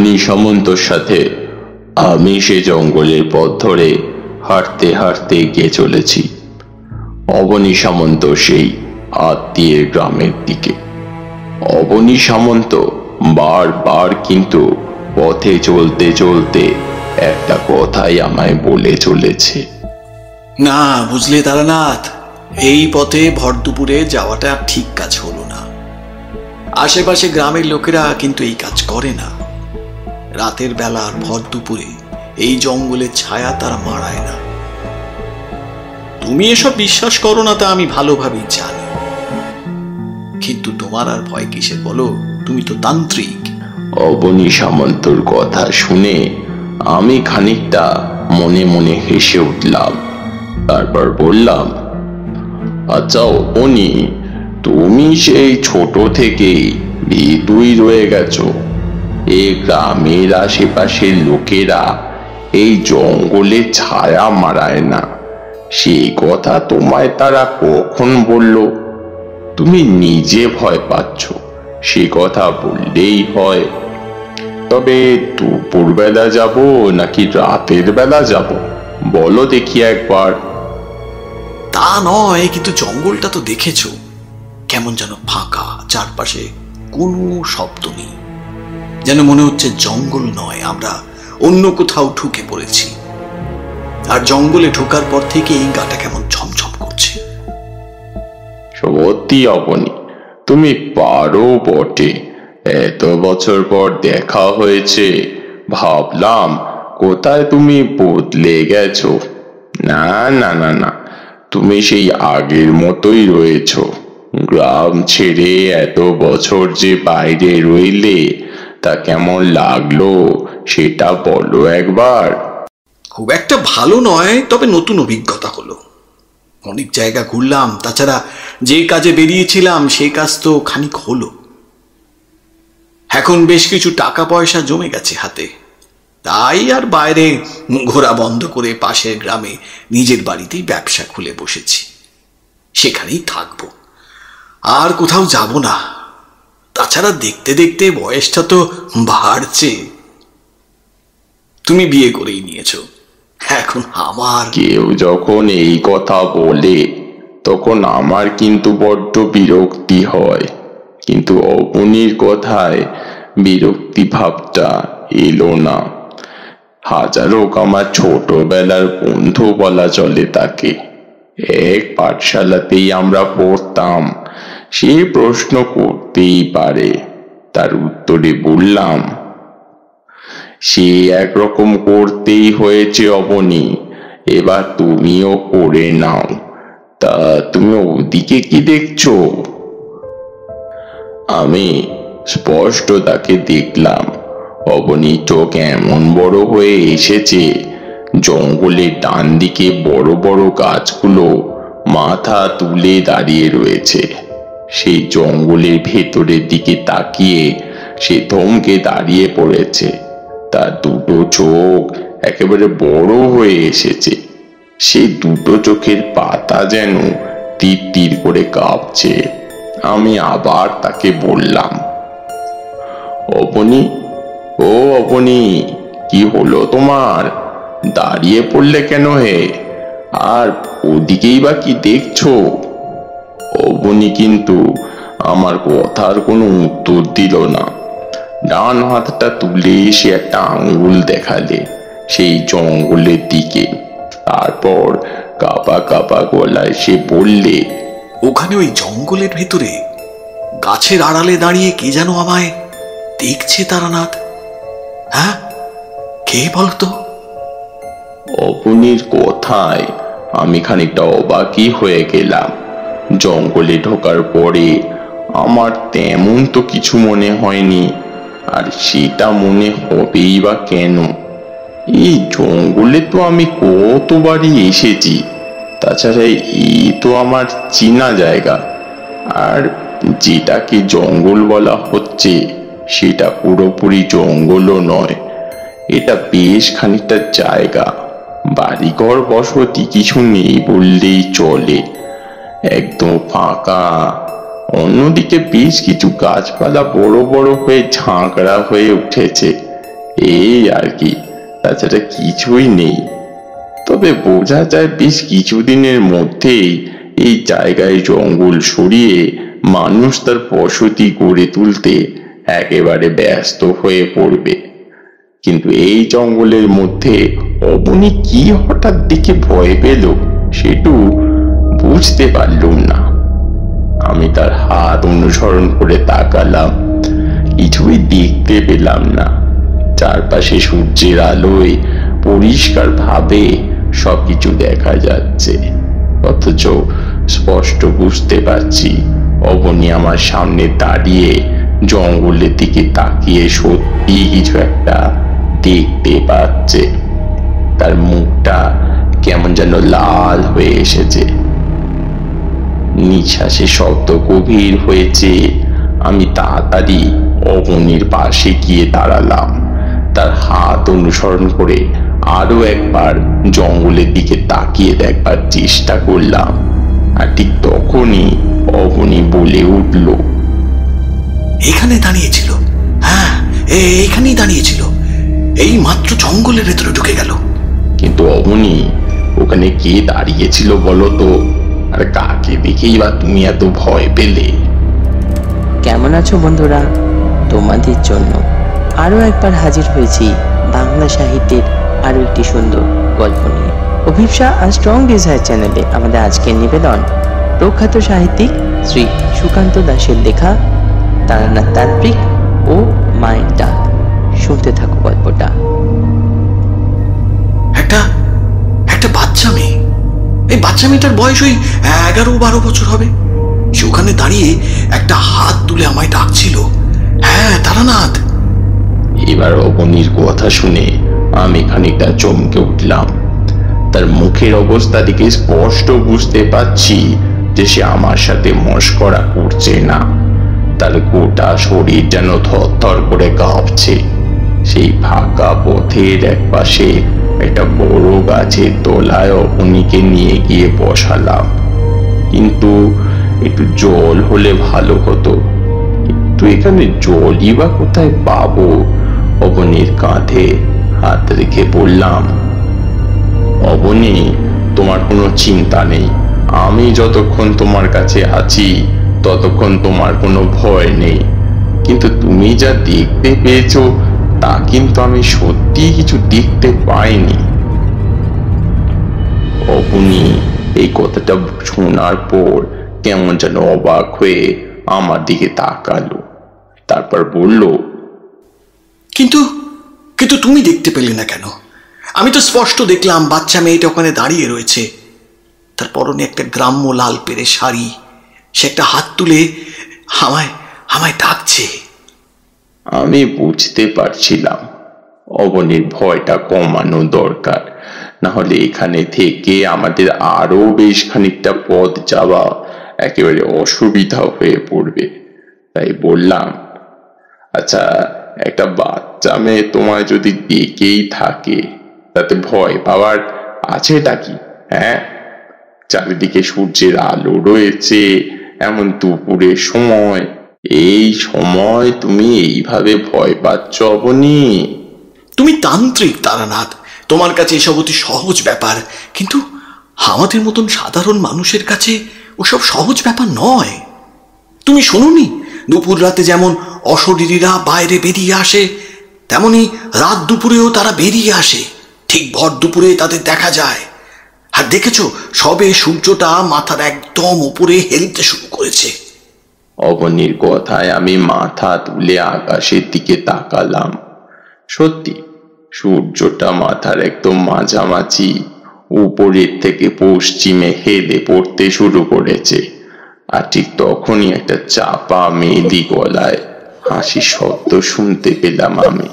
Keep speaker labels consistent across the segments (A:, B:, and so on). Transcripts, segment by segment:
A: অবনী সামন্তর সাথে আমি সে জঙ্গলের পথ ধরে হাঁটতে হাঁটতে এগিয়ে চলেছি অবনী সামন্ত সেই আত্মীয়ের গ্রামের দিকে। অবনী সামন্ত বারবার কিন্তু পথে চলতে চলতে একটা কথাই আমায় বলে চলেছে।
B: না বুঝলে তারানাথ, এই পথে ভর দুপুরে যাওয়াটা ঠিক কাজ হলো না। আশেপাশে গ্রামের লোকেরা কিন্তু এই কাজ করে না। রাতের বেলা আর ভর দুপুরে এই জঙ্গলের ছায়া তারা মারায় না। তুমি এসব বিশ্বাস করো না তা আমি ভালোভাবেই জানি, কিন্তু তোমার আর ভয় কিসের বলো? তুমি তো তান্ত্রিক।
A: অবনী সামন্তর কথা শুনে আমি খানিকটা মনে মনে হেসে উঠলাম। তারপর বললাম, আচ্ছা অবনী, তুমি সেই ছোট থেকেই ভীতুই রয়ে গেছো। এই গ্রামের আশেপাশের লোকেরা এই জঙ্গলে ছায়া মারায় না, সেই কথা তোমায় তারা কখন বলল? তুমি নিজে ভয় পাচ্ছ, সে কথা বললেই হয়। তবে দুপুরবেলা যাব নাকি রাতের বেলা যাব বলো দেখি একবার।
B: তা নয়, কিন্তু জঙ্গলটা তো দেখেছো, কেমন যেন ফাঁকা, চারপাশে কোনো শব্দ নেই, যেন মনে হচ্ছে জঙ্গল নয়, আমরা অন্য কোথাও ঢুকে পড়েছি। আর জঙ্গলে ঢোকার পর থেকে এই গাটা কেমন ছমছম করছে।
A: সত্যি অবনী, তুমি পারো বটে। এত বছর পর দেখা হয়েছে, ভাবলাম কোথায় তুমি বদলে গেছো। না না না না, তুমি সেই আগের মতোই রয়েছ। গ্রাম ছেড়ে এত বছর যে বাইরে রইলে, তা কেমন লাগলো সেটা বলো একবার।
B: খুব একটা ভালো নয়, তবে নতুন অভিজ্ঞতা হলো। অনেক জায়গা ঘুরলাম, তাছাড়া যে কাজে বেরিয়েছিলাম সেই কাজ তো খানিক হলো। এখন বেশ কিছু টাকা পয়সা জমে গেছে হাতে, তাই আর বাইরে ঘোরা বন্ধ করে পাশের গ্রামে নিজের বাড়িতেই ব্যবসা খুলে বসেছি। সেখানেই থাকবো, আর কোথাও যাব না। তাছাড়া দেখতে দেখতে বয়সটা তো বাড়ছে। তুমি বিয়ে করেই নিয়েছো, এখন আমার।
A: কেউ যখন এই কথা বলে তখন আমার কিন্তু বড্ড বিরক্তি হয়, কিন্তু অবনীর কথায় বিরক্তি ভাবটা এলো না। হাজার হোক আমার ছোটবেলার বন্ধু বলা চলে তাকে। এক পাঠশালাতেই আমরা পড়তাম, সে প্রশ্ন করতেই পারে, তার উত্তরে বললাম, সে একরকম করতেই হয়েছে অবনী, এবার তুমিও করে নাও। তা তুমি ওদিকে কি দেখছো? আমি স্পষ্ট তাকে দেখলাম। অবনী চোখ এমন বড় হয়ে এসেছে, জঙ্গলের ডান দিকে বড় বড় গাছগুলো মাথা তুলে দাঁড়িয়ে রয়েছে। সেই জঙ্গলের ভেতরের দিকে তাকিয়ে সে থমকে দাঁড়িয়ে পড়েছে। তার দুটো চোখ একেবারে বড় হয়ে এসেছে, সেই দুটো চোখের পাতা যেন তীর তীর করে কাঁপছে। আমি আবার তাকে বললাম, অবনী, ও অবনী, কি হলো তোমার? দাঁড়িয়ে পড়লে কেন হে? আর ওদিকেই বা কি দেখছো? অবনী কিন্তু আমার কথার কোনো উত্তর দিল না। ডান হাতটা তুলে সে একটা আঙ্গুল দেখালে সেই জঙ্গলের দিকে। তারপর কাঁপা কাঁপা গলায় সে বললে,
B: ওখানে ওই জঙ্গলের ভেতরে গাছের আড়ালে দাঁড়িয়ে কে যেন আমায় দেখছে তারানাথ। হ্যাঁ, কে বলতো?
A: অবনীর কথায় আমি খানিকটা অবাকই হয়ে গেলাম। জঙ্গলে ঢোকার পরে আমার তেমন তো কিছু মনে হয়নি, আর সেটা মনে হবেই বা কেন? এই জঙ্গলে তো আমি কতবারই এসেছি, তাছাড়া এই তো আমার চেনা জায়গা। আর যেটাকে জঙ্গল বলা হচ্ছে সেটা পুরোপুরি জঙ্গলও নয়, এটা বেশ খানিকটা জায়গা, বাড়িঘর বসতি কিছু নেই বললেই চলে, একদম ফাঁকা। অন্যদিকে বেশ কিছু গাছপালা বড় বড় হয়ে ঝাঁকড়া হয়ে উঠেছে, এই আর কি, তাছাড়া কিছুই নেই। তবে বোঝা যায় বেশ কিছুদিনের মধ্যেই এই জায়গায় জঙ্গল সরিয়ে মানুষ তার বসতি গড়ে তুলতে একেবারে ব্যস্ত হয়ে পড়বে। কিন্তু এই জঙ্গলের মধ্যে অবনী কি হঠাৎ দেখে ভয় পেল সেটু বুঝতে পারলুম না। আমি তার হাত অনুসরণ করে তাকালাম, কিছুই দেখতে পেলাম না। চারপাশে সূর্যের আলোয় পরিষ্কার ভাবে সবকিছু দেখা যাচ্ছে, অথচ স্পষ্ট বুঝতে পারছি অবনী আমার সামনে দাঁড়িয়ে জঙ্গলের দিকে তাকিয়ে সত্যি কিছু একটা দেখতে পাচ্ছে। তার মুখটা কেমন যেন লাল হয়ে এসেছে, নিঃশ্বাসের শব্দ গভীর হয়েছে। আমি তাড়াতাড়ি অবনীর পাশে গিয়ে দাঁড়ালাম, তার হাত অনুসরণ করে আরো একবার জঙ্গলের দিকে তাকিয়ে দেখবার চেষ্টা করলাম। আর ঠিক তখনই অবনী বলে উঠল,
B: এখানে দাঁড়িয়েছিল, হ্যাঁ এইখানেই দাঁড়িয়েছিল, এই মাত্র জঙ্গলের ভেতরে ঢুকে গেল।
A: কিন্তু অবনী, ওখানে কে দাঁড়িয়েছিল বলো তো? আর কাকে দেখেই বা তুমি এত ভয় পেলে?
C: কেমন আছো বন্ধুরা? তোমাদের জন্য আরো একবার হাজির হয়েছি বাংলা সাহিত্যের আরো একটি সুন্দর গল্প নিয়ে। অভিপ্সা আর স্ট্রং ডিজায়ার চ্যানেলে আমাদের আজকের নিবেদন প্রখ্যাত সাহিত্যিক শ্রী সুকান্ত দাসের লেখা তারানাথ তান্ত্রিক ও মায়ের ডাক। শুনতে থাকো গল্পটা।
B: একটা বাচ্চা মেয়ে, এই বাচ্চা মেয়েটার বয়স ওই 11-12 বছর হবে। সে ওখানে দাঁড়িয়ে একটা হাত তুলে আমায় ডাকছিল, হ্যাঁ তারানাথ।
A: এবার অবনীর কথা শুনে আমি খানিকটা চমকে উঠলাম। তার মুখের অবস্থা দেখে স্পষ্ট বুঝতে পারছি যে সে আমার সাথে মশকরা করছে না। তার গোটা শরীর যেন থরথর করে কাঁপছে। সেই ফাঁকা পথের একপাশে একটা বড় গাছের তলায় অবনীকে নিয়ে গিয়ে বসালাম। কিন্তু একটু জল হলে ভালো হতো, কিন্তু এখানে জলই বা কোথায় পাবো? অবনীর কাঁধে হাত রেখে বললাম, অবনী, তোমার কোনো চিন্তা নেই। আমি যতক্ষণ তোমার কাছে আছি ততক্ষণ তোমার কোনো ভয় নেই। কিন্তু তুমি যা দেখতে পেয়েছো তা কিন্তু আমি সত্যি কিছু দেখতে পাইনি। অবনী এই কথাটা শোনার পর কেমন যেন অবাক হয়ে আমার দিকে তাকালো, তারপর বলল,
B: কিন্তু কিন্তু তুমি দেখতে পেলে না কেন? আমি তো স্পষ্ট দেখলাম বাচ্চা মেয়েটা ওখানে দাঁড়িয়ে রয়েছে, তার পরনে একটা গ্রাম্য লাল পেরে শাড়ি। সে একটা হাত তুলে আমায় ডাকছে।
A: আমি বুঝতে পারছিলাম অবনীর ভয়টা কমানো দরকার, না হলে এখানে থেকে আমাদের আরো বেশ খানিকটা পথ যাওয়া একেবারে অসুবিধা হয়ে পড়বে। তাই বললাম, আচ্ছা, একটা বাচ্চা মেয়ে তোমায় যদি ডেকেই থাকে তাতে ভয় পাওয়ার আছেটা কি? হ্যাঁ, চারিদিকে সূর্যের আলো রয়েছে, এমন দুপুরের সময়, এই সময় তুমি এইভাবে ভয় পাচ্ছ অবনী?
B: তুমি তান্ত্রিক তারানাথ, তোমার কাছে এসব অতি সহজ ব্যাপার, কিন্তু আমাদের মতন সাধারণ মানুষের কাছে ওসব সহজ ব্যাপার নয়। তুমি শোনোনি, দুপুর রাতে যেমন অশরীরীরা বাইরে বেরিয়ে আসে, তেমনি রাত দুপুরেও তারা বেরিয়ে আসে। ঠিক ভর দুপুরে তাদের দেখা যায়। আর দেখেছো, সবে সূর্যটা মাথার একদম উপরে হেলতে শুরু করেছে।
A: অবনীর কথায় আমি মাথা তুলে আকাশের দিকে তাকালাম। সত্যি সূর্যটা মাথার একদম মাঝামাঝি উপরের থেকে পশ্চিমে হেলে পড়তে শুরু করেছে। আর ঠিক তখনই একটা চাপা মেয়েলি গলায় হাসির শব্দ শুনতে পেলাম আমি।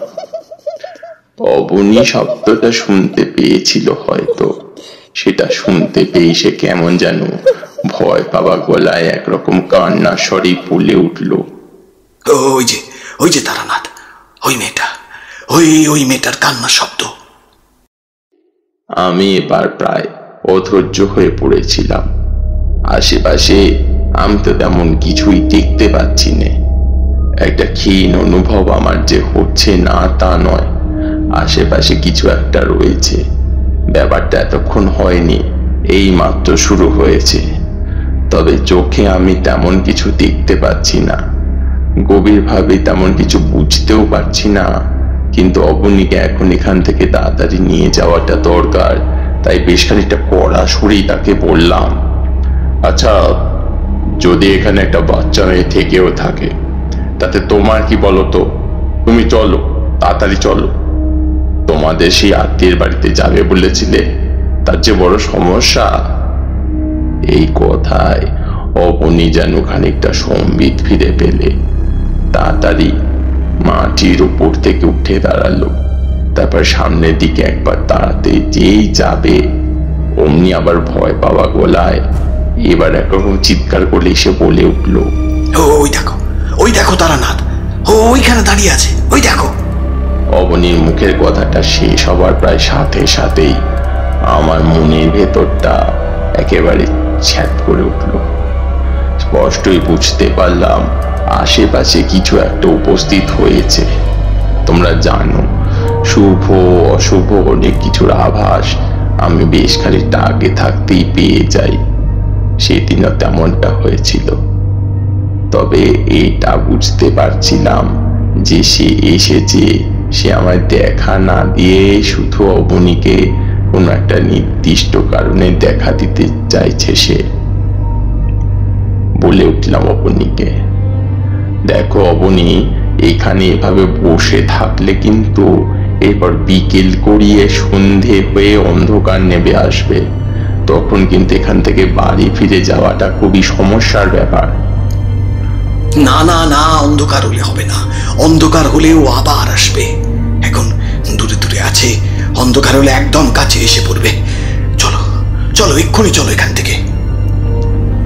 A: অবনী শব্দটা শুনতে পেয়েছিল হয়তো, সেটা শুনতে পেয়ে সে কেমন যেন ভয় পাওয়া গলায় একরকম কান্নার স্বরে বলে উঠল,
B: ওই যে তারানাথ, ওই মেয়েটা, ওই মেয়েটার কান্নার শব্দ।
A: আমি এবার প্রায় অধৈর্য হয়ে পড়েছিলাম। আশেপাশে আমি তো তেমন কিছুই দেখতে পাচ্ছি না। একটা ক্ষীণ অনুভব আমার যে হচ্ছে না তা নয়, আশেপাশে কিছু একটা রয়েছে। ব্যাপারটা এতক্ষণ হয়নি, এই মাত্র শুরু হয়েছে। তবে চোখে আমি তেমন কিছু দেখতে পাচ্ছি না, গভীরভাবে তেমন কিছু বুঝতেও পারছি না। কিন্তু অবনীকে এখন এখান থেকে তাড়াতাড়ি নিয়ে যাওয়াটা দরকার। তাই বেশ খানিকটা কড়া সুরেই তাকে বললাম, আচ্ছা, যদি এখানে একটা বাচ্চা মেয়ে থেকেও থাকে তাতে তোমার কি বলো তো? তুমি চলো, তাড়াতাড়ি চলো। তোমাদের সেই আত্মীয়ের বাড়িতে যাবে বলেছিলে, তার যে বড় সমস্যা। এই কথায় অবনী যেন খানিকটা সম্বিত ফিরে পেলে তাড়াতাড়ি মাটির উপর থেকে উঠে দাঁড়ালো। তারপর সামনের দিকে একবার দাঁড়াতে যেই যাবে অমনি আবার ভয় পাওয়া গলায় এবার একরকম চিৎকার করে এসে বলে উঠলো,
B: ওই দেখো তারানাথ, ওইখানে দাঁড়িয়ে আছে, ওই দেখো।
A: অবনীর মুখের কথাটা শেষ হবার প্রায় সাথে সাথেই আমার মনের ভেতরটা একেবারে ছ্যাদ করে উঠল। স্পষ্টই বুঝতে পারলাম আশেপাশে কিছু একটা উপস্থিত হয়েছে। তোমরা জানো, শুভ অশুভ অনেক কিছুর আভাস আমি বেশ খানিকটা আগে থাকতেই পেয়ে যাই। সেদিনও তেমনটা হয়েছিল। তবে এটা বুঝতে পারছিলাম যে সে এসেছে, সে আমায় দেখা না দিয়ে শুধু অবনীকে কোনো একটা নির্দিষ্ট কারণে দেখা দিতে চাইছে। সে বলে উঠলাম অবনীকে, দেখো অবনী, এখানে এভাবে বসে থাকলে কিন্তু এরপর বিকেল গড়িয়ে সন্ধে হয়ে অন্ধকার নেমে আসবে। তখন কিন্তু এখান থেকে বাড়ি ফিরে যাওয়াটা খুবই সমস্যার ব্যাপার।
B: না না না, অন্ধকার হলে হবে না, অন্ধকার হলেও আবার আসবে। এখন দূরে দূরে আছে, অন্ধকার হলে একদম কাছে এসে পড়বে। চলো চলো, এক্ষুনি চলো এখান থেকে।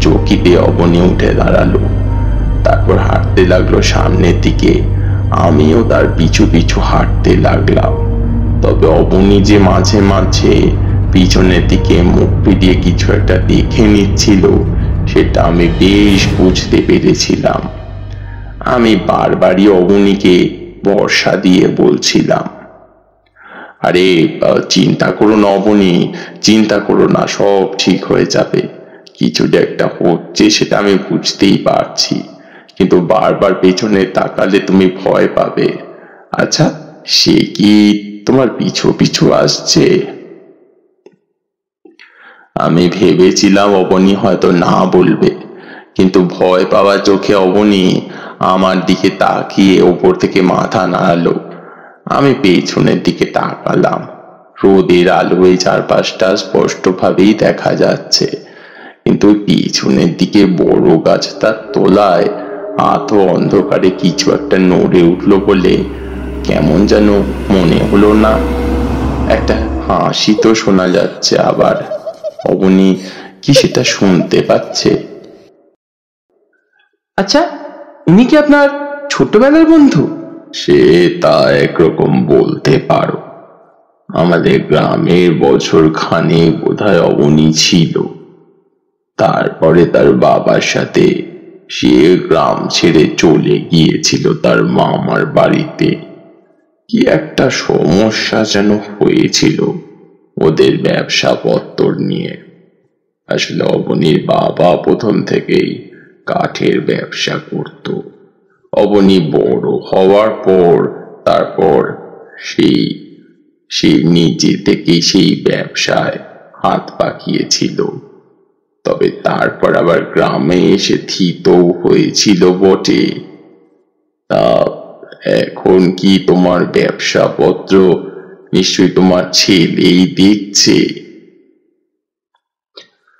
A: চৌকিতে অবনী উঠে দাঁড়ালো, তারপর হাঁটতে লাগলো সামনের দিকে। আমিও তার পিছু পিছু হাঁটতে লাগলাম। তবে অবনী যে মাঝে মাঝে পিছনের দিকে মুখ ফিরিয়ে কিছু একটা দেখে নিচ্ছিল সেটা আমি বেশ বুঝতে পেরেছিলাম। আমি বারবারই অবনীকে ভরসা দিয়ে বলছিলাম, আরে চিন্তা করো না অবনী, চিন্তা করো না, সব ঠিক হয়ে যাবে। কিছুটা একটা হচ্ছে সেটা আমি বুঝতেই পারছি, কিন্তু বারবার পেছনে তাকালে তুমি ভয় পাবে। আচ্ছা, সে কি তোমার পিছু পিছু আসছে? আমি ভেবেছিলাম অবনী হয়তো না বলবে, কিন্তু ভয় পাওয়া চোখে অবনী আমার দিকে তাকিয়ে উপর থেকে মাথা নাড়ালো। আমি পেছনের দিকে তাকালাম। রোদের আলোয় চারপাশটা স্পষ্টভাবেই দেখা যাচ্ছে, কিন্তু পিছনের দিকে বড় গাছটার তলায় আধো অন্ধকারে কিছু একটা নড়ে উঠলো বলে কেমন যেন মনে হলো না। একটা হাসি তো শোনা যাচ্ছে আবার। অবনী কি সেটা শুনতে পাচ্ছে?
C: আচ্ছা, উনি কি আপনার ছোটবেলার বন্ধু?
A: সে তা একরকম বলতে পারো। আমাদের গ্রামের বছর খানেক বোধহয় অবনী ছিল। তারপরে তার বাবার সাথে সে গ্রাম ছেড়ে চলে গিয়েছিল তার মামার বাড়িতে। কি একটা সমস্যা যেন হয়েছিল ওদের ব্যবসা পত্তর নিয়ে। আসলে অবনীর বাবা প্রথম থেকেই কাঠের ব্যবসা করত। অবনী বড় হওয়ার পর তারপর সে নিজে থেকেই সেই ব্যবসায় হাত পাকিয়েছিল। তবে তারপর আবার গ্রামে এসে থিতও হয়েছিল বটে। তা এখন কি তোমার ব্যবসাপত্র নিশ্চয়ই তোমার ছেলেই দেখছে?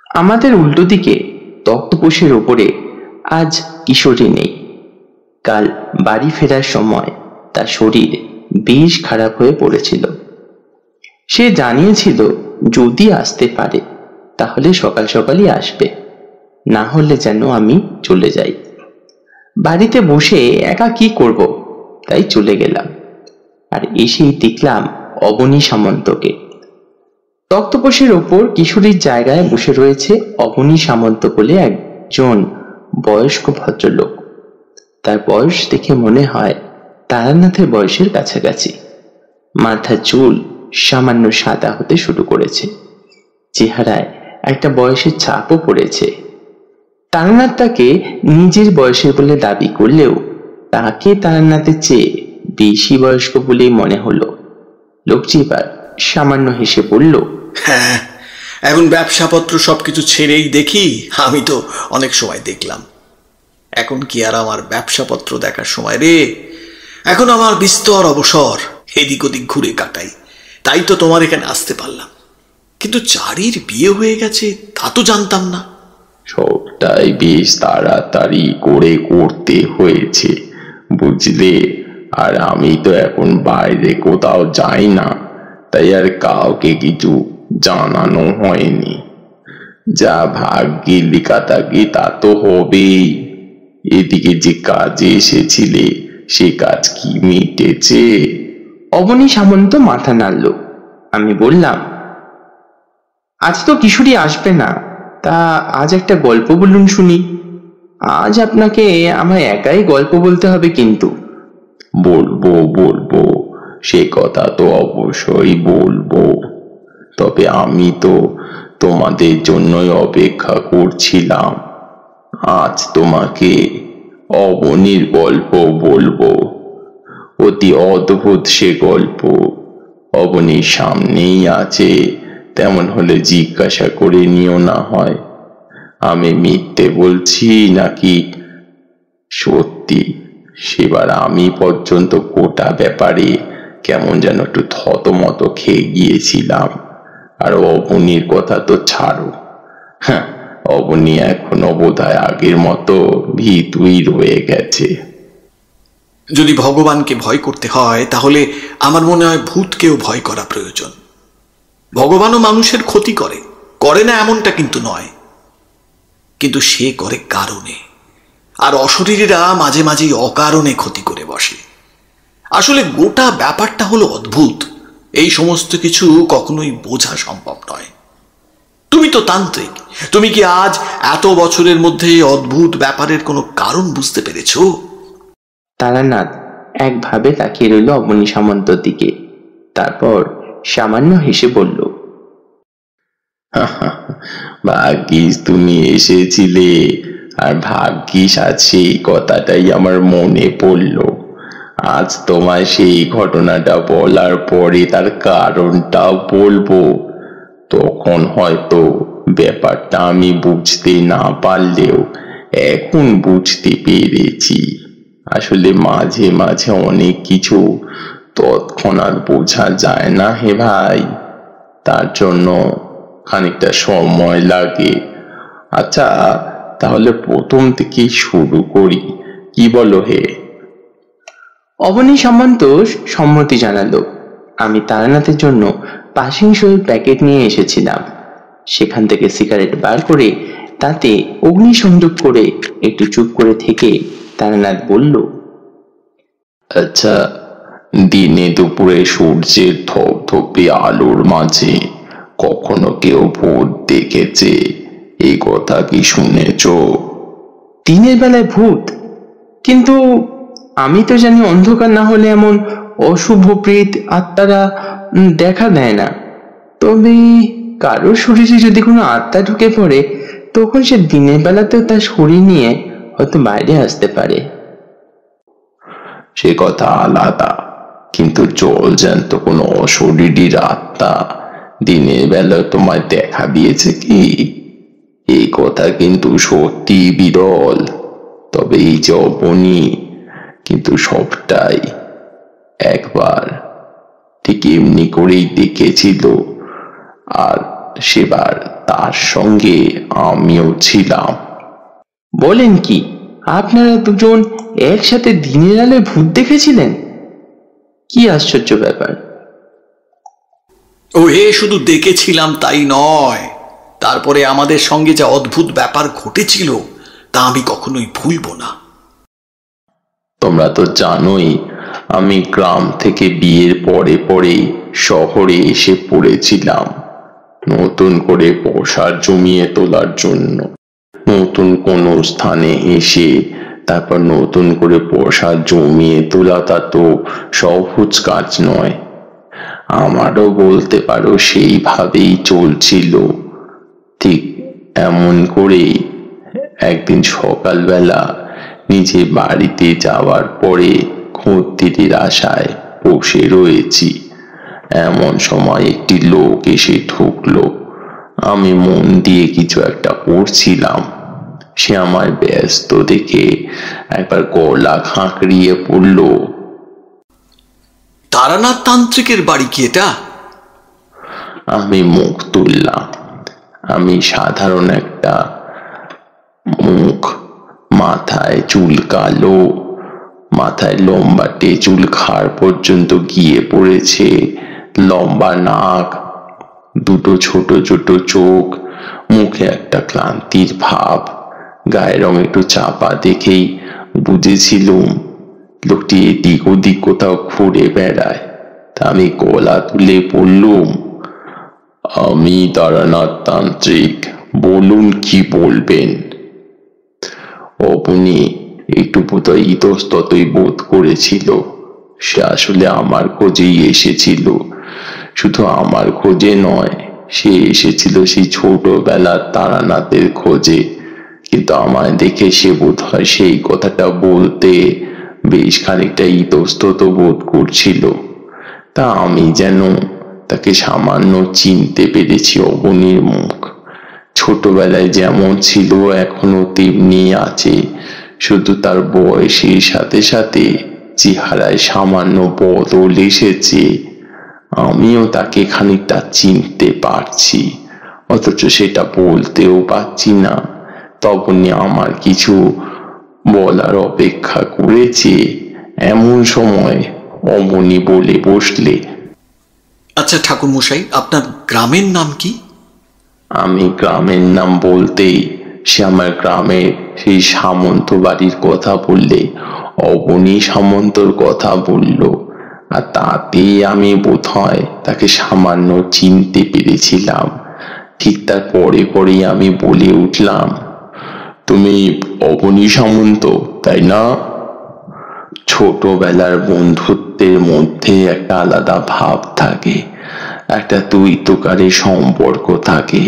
C: আমাদের উল্টো দিকে তক্তপোষের ওপরে আজ কিশোরী নেই। কাল বাড়ি ফেরার সময় তার শরীর বেশ খারাপ হয়ে পড়েছিল। সে জানিয়েছিল যদি আসতে পারে তাহলে সকাল সকালই আসবে, না হলে যেন আমি চলে যাই। বাড়িতে বসে একা কি করব, তাই চলে গেলাম। আর এসেই দেখলাম অবনী সামন্তকে। তক্তপোষের ওপর কিশোরীর জায়গায় বসে রয়েছে অবনী সামন্ত বলে একজন বয়স্ক ভদ্রলোক। তার বয়স দেখে মনে হয় তারানাথের বয়সের কাছাকাছি। মাথার চুল সামান্য সাদা হতে শুরু করেছে, চেহারায় একটা বয়সের ছাপও পড়েছে। তারানাথ তাকে নিজের বয়সের বলে দাবি করলেও তাকে তারানাথের চেয়ে বেশি বয়স্ক বলেই মনে হলো। লোকটি এবার সামান্য হেসে বলল,
B: হ্যাঁ, এখন ব্যবসাপত্র সবকিছু ছেড়েই দেখি। আমি তো অনেক সময় দেখলাম, এখন কি আর আমার ব্যবসাপত্র দেখার সময় রে। এখন আমার বিস্তর অবসর, এদিক ওদিক ঘুরে কাটাই। তাই তো তোমার এখানে আসতে পারলাম। কিন্তু চারির বিয়ে হয়ে গেছে তা তো জানতাম না।
A: সবটাই বেশ তাড়াতাড়ি করে করতে হয়েছে বুঝলে। আর আমি তো এখন বাইরে কোথাও যাই না, তাই আর কাউকে কিছু জানানো হয়নি। যা ভাগ্যে লেখা থাকে তা তো হবেই। এদিকে যে কাজে এসেছিলে সে কাজ কি মিটেছে?
C: অবনী সামন্ত মাথা নাড়ল। আমি বললাম, আজ তো কিশোরী আসবে না, তা আজ একটা গল্প বলুন শুনি। আজ আপনাকে আমায় একাই গল্প বলতে হবে কিন্তু।
A: বলবো বলবো, সে কথা তো অবশ্যই বলবো। তবে আমি তো তোমাদের জন্যই অপেক্ষা করছিলাম। আজ তোমাকে অবনীর গল্প বলবো। অতি অদ্ভুত সে গল্প। অবনীর সামনেই আছে, তেমন হলে জিজ্ঞাসা করে নিও না হয় আমি মিথ্যে বলছি নাকি সত্যি। সেবার আমি পর্যন্ত গোটা ব্যাপারে কেমন যেন একটু থতমত খেয়ে গিয়েছিলাম। আর অবনীর কথা তো ছাড়ো। হ্যাঁ, অবনী এখনো বোধহয় আগের মতো ভীতুই রয়ে গেছে।
B: যদি ভগবানকে ভয় করতে হয় তাহলে আমার মনে হয় ভূতকেও ভয় করা প্রয়োজন। ভগবানও মানুষের ক্ষতি করে, করে না এমনটা কিন্তু নয়, কিন্তু সে করে কারণে। আর অশরীরীরা মাঝে মাঝেই অকারণে ক্ষতি করে বসে। আসলে গোটা ব্যাপারটা হলো অদ্ভুত। এই সমস্ত কিছু কখনোই বোঝা সম্ভব নয়। তুমি তো তান্ত্রিক, তুমি কি আজ এত বছরের মধ্যে অদ্ভুত ব্যাপারের কোনো কারণ বুঝতে পেরেছো?
C: তারানাথ একভাবে তাকিয়ে রইল অবনী সামন্তর দিকে, তারপর সামান্য হেসে বলল,
A: ভাগ্যিস তুমি এসেছিলে। আর ভাগ্যিস আজ সেই কথাটাই আমার মনে পড়লো। আজ তোমায় সেই ঘটনাটা বলার পরে তার কারণটাও বলবো। তখন হয়তো ব্যাপারটা আমি বুঝতে না পারলেও এখন বুঝতে পেরেছি। আসলে মাঝে মাঝে অনেক কিছু তৎক্ষণাৎ বোঝা যায় না হে ভাই, তার জন্য খানিকটা সময় লাগে। আচ্ছা, তাহলে প্রথম থেকেই শুরু করি, কি বলো হে?
C: অবনী সামন্ত সম্মতি জানালো। আমি তারানাথের জন্য পাসিং শোয়ের প্যাকেট নিয়ে এসেছিলাম। সেখান থেকে সিগারেট বার করে তাতে অগ্নিসংযোগ করে একটু চুপ করে থেকে তারানাথ বলল,
A: আচ্ছা, দিনে দুপুরে সূর্যের ধপধপে আলোর মাঝে কখনো কেউ ভূত দেখেছে? এই কথা কি শুনেছ?
C: দিনের বেলায় ভূত? কিন্তু আমি তো জানি অন্ধকার না হলে এমন অশুভ প্রেত আত্মারা দেখা দেয় না। তবে কারো শরীরে যদি কোনো আত্মা ঢুকে পড়ে তখন সে দিনের বেলাতেও তার শরীর নিয়ে হয়তো বাইরে আসতে পারে।
A: সে কথা আলাদা, কিন্তু জল জ্যান্ত কোনো অশরীরীর আত্মা দিনের বেলা তোমায় দেখা দিয়েছে কি? এই কথা কিন্তু সত্যি বিরল। তবে এই যে অবনী, কিন্তু সবটাই একবার ঠিক এমনি করেই দেখেছিল। আর সেবার তার সঙ্গে আমিও ছিলাম।
C: বলেন কি, আপনারা দুজন একসাথে দিনের আলোয় ভূত দেখেছিলেন? কি আশ্চর্য ব্যাপার।
B: ও এ শুধু দেখেছিলাম তাই নয়, তারপরে আমাদের সঙ্গে যা অদ্ভুত ব্যাপার ঘটেছিল তা আমি কখনোই ভুলব না।
A: তোমরা তো জানোই, আমি গ্রাম থেকে বিয়ের পরে পরে শহরে এসে পড়েছিলাম নতুন করে পসার জমিয়ে তোলার জন্য। নতুন কোনো স্থানে এসে তারপর নতুন করে পসার জমিয়ে তোলা তা তো সহজ কাজ নয়। আমারও বলতে পারো সেইভাবেই চলছিল। ঠিক এমন করেই একদিন সকালবেলা নিজে বাড়িতে যাওয়ার পরে খদ্দেরের আশায় বসে রয়েছি, এমন সময় একটি লোক এসে ঢুকলো। আমি মন দিয়ে কিছু একটা পড়ছিলাম। সে আমায় ব্যস্ত দেখে একবার গলা খাঁকড়িয়ে পড়ল,
B: তারানাথ তান্ত্রিকের বাড়ি কি এটা?
A: আমি মুখ তুললাম। আমি সাধারণ একটা মুখ, মাথায় চুল কালো, মাথায় লম্বাটে চুল ঘাড় পর্যন্ত গিয়ে পড়েছে, লম্বা নাক, দুটো ছোট ছোট চোখ, মুখে একটা ক্লান্তির ভাব, গায়ের রং একটু চাপা দেখেই বুঝেছিলুম লোকটি এদিক ওদিক কোথাও ঘুরে বেড়ায়। তা আমি গলা তুলে বললুম, আমি তারানাথ তান্ত্রিক, বলুন কি বলবেন। অবনী একটু বোধহয় ইতস্ততই বোধ করেছিল। সে আসলে আমার খোঁজেই এসেছিল। শুধু আমার খোঁজে নয়, সে এসেছিল সেই ছোটবেলার তারানাথের খোঁজে। কিন্তু আমায় দেখে সে বোধহয় সেই কথাটা বলতে বেশ খানিকটা ইতস্তত বোধ করছিল। তা আমি যেন তাকে সামান্য চিনতে পেরেছি। অবনীর মুখ ছোটবেলায় যেমন ছিল এখনো তেমনি আছে, শুধু তার বয়সের সাথে সাথে চেহারায় সামান্য বদল এসেছে। আমিও তাকে খানিকটা চিনতে পারছি, অথচ সেটা বলতেও পারছি না। তখনই আমার কিছু বলার অপেক্ষা করেছে এমন সময় অমনি বলে বসলে,
B: আচ্ছা ঠাকুর মশাই, আপনার গ্রামের নাম কি?
A: আমি গ্রামের নাম বলতেই সে আমার গ্রামের সেই সামন্ত বাড়ির কথা বললে, অবনী সামন্তর কথা বলল। আর তাতেই আমি বোধহয় তাকে সামান্য চিনতে পেরেছিলাম। ঠিক তার পরে পরেই আমি বলে উঠলাম, তুমি অবনী সামন্ত, তাই না? ছোটবেলার বন্ধুত্বের মধ্যে একটা আলাদা ভাব থাকে, একটা তুই তোকারে সম্পর্ক থাকে।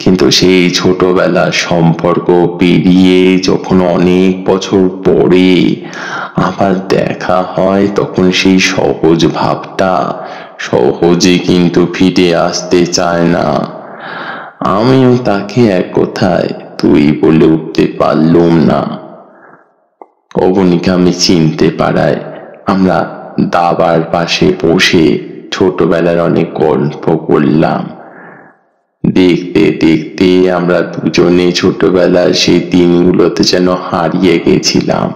A: কিন্তু সেই ছোটবেলার সম্পর্ক পেরিয়ে যখন অনেক বছর পরে আবার দেখা হয়, তখন সেই সহজ ভাবটা সহজে কিন্তু ফিরে আসতে চায় না। আমিও তাকে এক কথায় তুই বলে উঠতে পারলুম না। অবনীকে আমি চিনতে পারায় আমরা দাবার পাশে বসে ছোটবেলার অনেক গল্প করলাম। দেখতে দেখতে আমরা দুজনে ছোটবেলার সেই দিনগুলোতে যেন হারিয়ে গেছিলাম।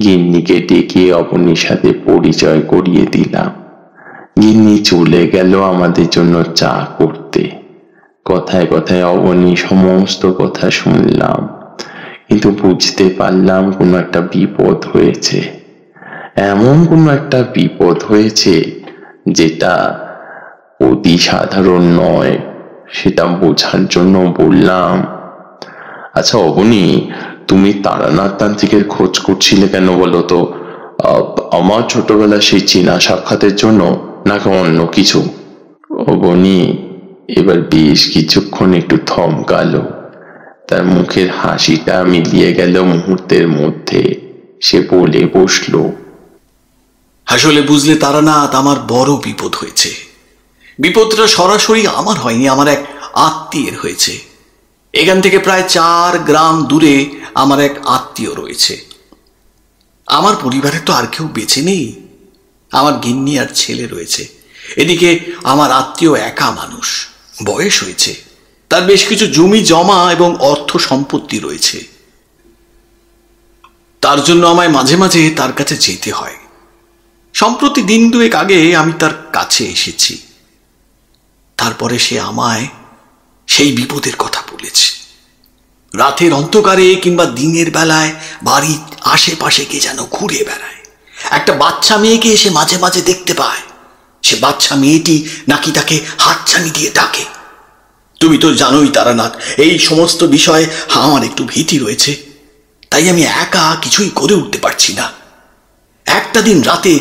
A: গিন্নিকে ডেকে অবনীর সাথে পরিচয় করিয়ে দিলাম। গিন্নি চলে গেল আমাদের জন্য চা করতে। কথায় কথায় অবনী সমস্ত কথা শুনলাম, কিন্তু বুঝতে পারলাম কোনো একটা বিপদ হয়েছে। এমন কোনো একটা বিপদ হয়েছে যেটা অতি সাধারণ নয়। সেটা বোঝার জন্য বললাম, আচ্ছা অবনী, তুমি তারানাথ তান্ত্রিকের খোঁজ করছিলে কেন বলো তো? আমার ছোটবেলা সেই চেনা সাক্ষাতের জন্য, নাকি অন্য কিছু? অবনী এবার বেশ কিছুক্ষণ একটু থমকালো। তার মুখের হাসিটা মিলিয়ে গেল মুহূর্তের মধ্যে। সে বলে বসলো,
B: আসলে বুঝলে তারানাথ, আমার বড় বিপদ হয়েছে। বিপদটা সরাসরি আমার হয়নি, আমার এক আত্মীয়ের হয়েছে। এখান থেকে প্রায় 4 গ্রাম দূরে আমার এক আত্মীয় রয়েছে। আমার পরিবারে তো আর কেউ বেঁচে নেই। আমার গিন্নি আর ছেলে রয়েছে। এদিকে আমার আত্মীয় একা মানুষ, বয়স হয়েছে, তার বেশ কিছু জমি জমা এবং অর্থ সম্পত্তি রয়েছে। তার জন্য আমায় মাঝে মাঝে তার কাছে যেতে হয়। সম্প্রতি দিন 2 আগে আমি তার কাছে এসেছি। তারপরে সে আমায় সেই বিপদের কথা বলেছে। রাতের অন্ধকারে কিংবা দিনের বেলায় বাড়ির আশেপাশে কে যেন ঘুরে বেড়ায়। একটা বাচ্চা মেয়েকে এসে মাঝে মাঝে দেখতে পায়। সে বাচ্চা মেয়েটি নাকি তাকে হাতছানি দিয়ে ডাকে। তুমি তো জানোই তারানাথ, এই সমস্ত বিষয়ে আমার একটু ভীতি রয়েছে, তাই আমি একা কিছুই করে উঠতে পারছি না। একটা দিন রাতে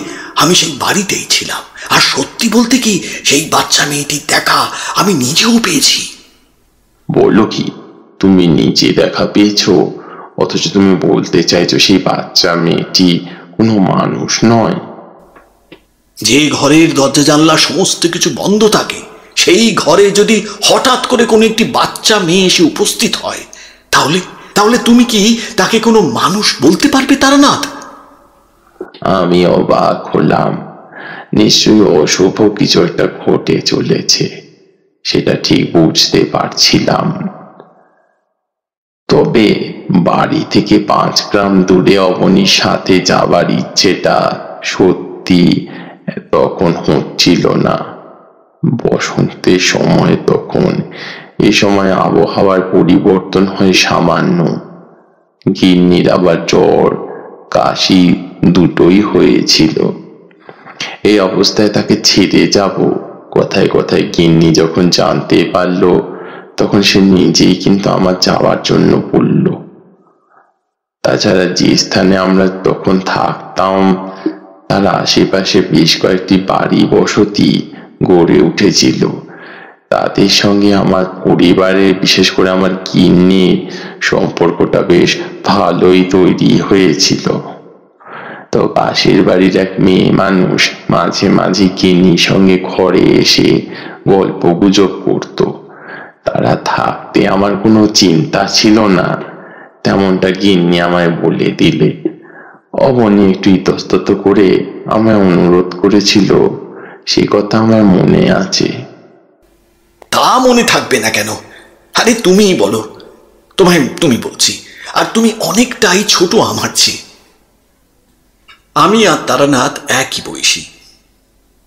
B: আমি সেই বাড়িতেই ছিলাম, আর সত্যি বলতে কি সেই বাচ্চা মেয়েটির দেখা আমি নিজেও পেয়েছি।
A: বলো কি, তুমি নিজে দেখা পেয়েছো? অথচ তুমি বলতে চাইছো সেই বাচ্চা মেয়েটি কোনো মানুষ নয়?
B: যে ঘরের দরজা জানলা সমস্ত কিছু বন্ধ থাকে, সেই ঘরে যদি হঠাৎ করে কোনো একটি বাচ্চা মেয়ে এসে উপস্থিত হয়, তাহলে তাহলে তুমি কি তাকে কোনো মানুষ বলতে পারবে তারানাথ?
A: আমি অবাক হলাম। নিশ্চয়ই অশুভ কিছু একটা ঘটে চলেছে, সেটা ঠিক বুঝতে পারছিলাম। তবে বাড়ি থেকে 5 গ্রাম দূরে অবনীর সাথে যাবার ইচ্ছেটা সত্যি তখন হচ্ছিল না। বসন্তের সময় তখন, এ সময় আবহাওয়ার পরিবর্তন হয় সামান্য। গিন্নির আবার জ্বর কাশি দুটোই হয়েছিল। এই অবস্থায় তাকে ছেড়ে যাব, কথায় কথায় গিন্নি যখন জানতে পারলো, তখন সে নিজেই কিন্তু আমার যাওয়ার জন্য বলল। তাছাড়া যে স্থানে আমরা তখন থাকতাম তার আশেপাশে বেশ কয়েকটি বাড়ি বসতি গড়ে উঠেছিল। তাদের সঙ্গে আমার পরিবারের, বিশেষ করে আমার গিন্নির সম্পর্কটা বেশ ভালোই তৈরি হয়েছিল। তো পাশের বাড়ির এক মেয়ে মানুষ মাঝে মাঝে গিন্নির সঙ্গে ঘরে এসে গল্প গুজব করতো। তারা থাকতে আমার কোনো চিন্তা ছিল না, তেমনটা গিন্নি আমায় বলে দিলে। অবনী একটু ইতস্তত করে আমায় অনুরোধ করেছিল, সে কথা আমার মনে আছে।
B: তা মনে থাকবে না কেন? আরে তুমিই বলো, তোমায় তুমি বলছি, আর তুমি অনেকটাই ছোট আমার চেয়ে। আমি আর তারানাথ একই বয়সী,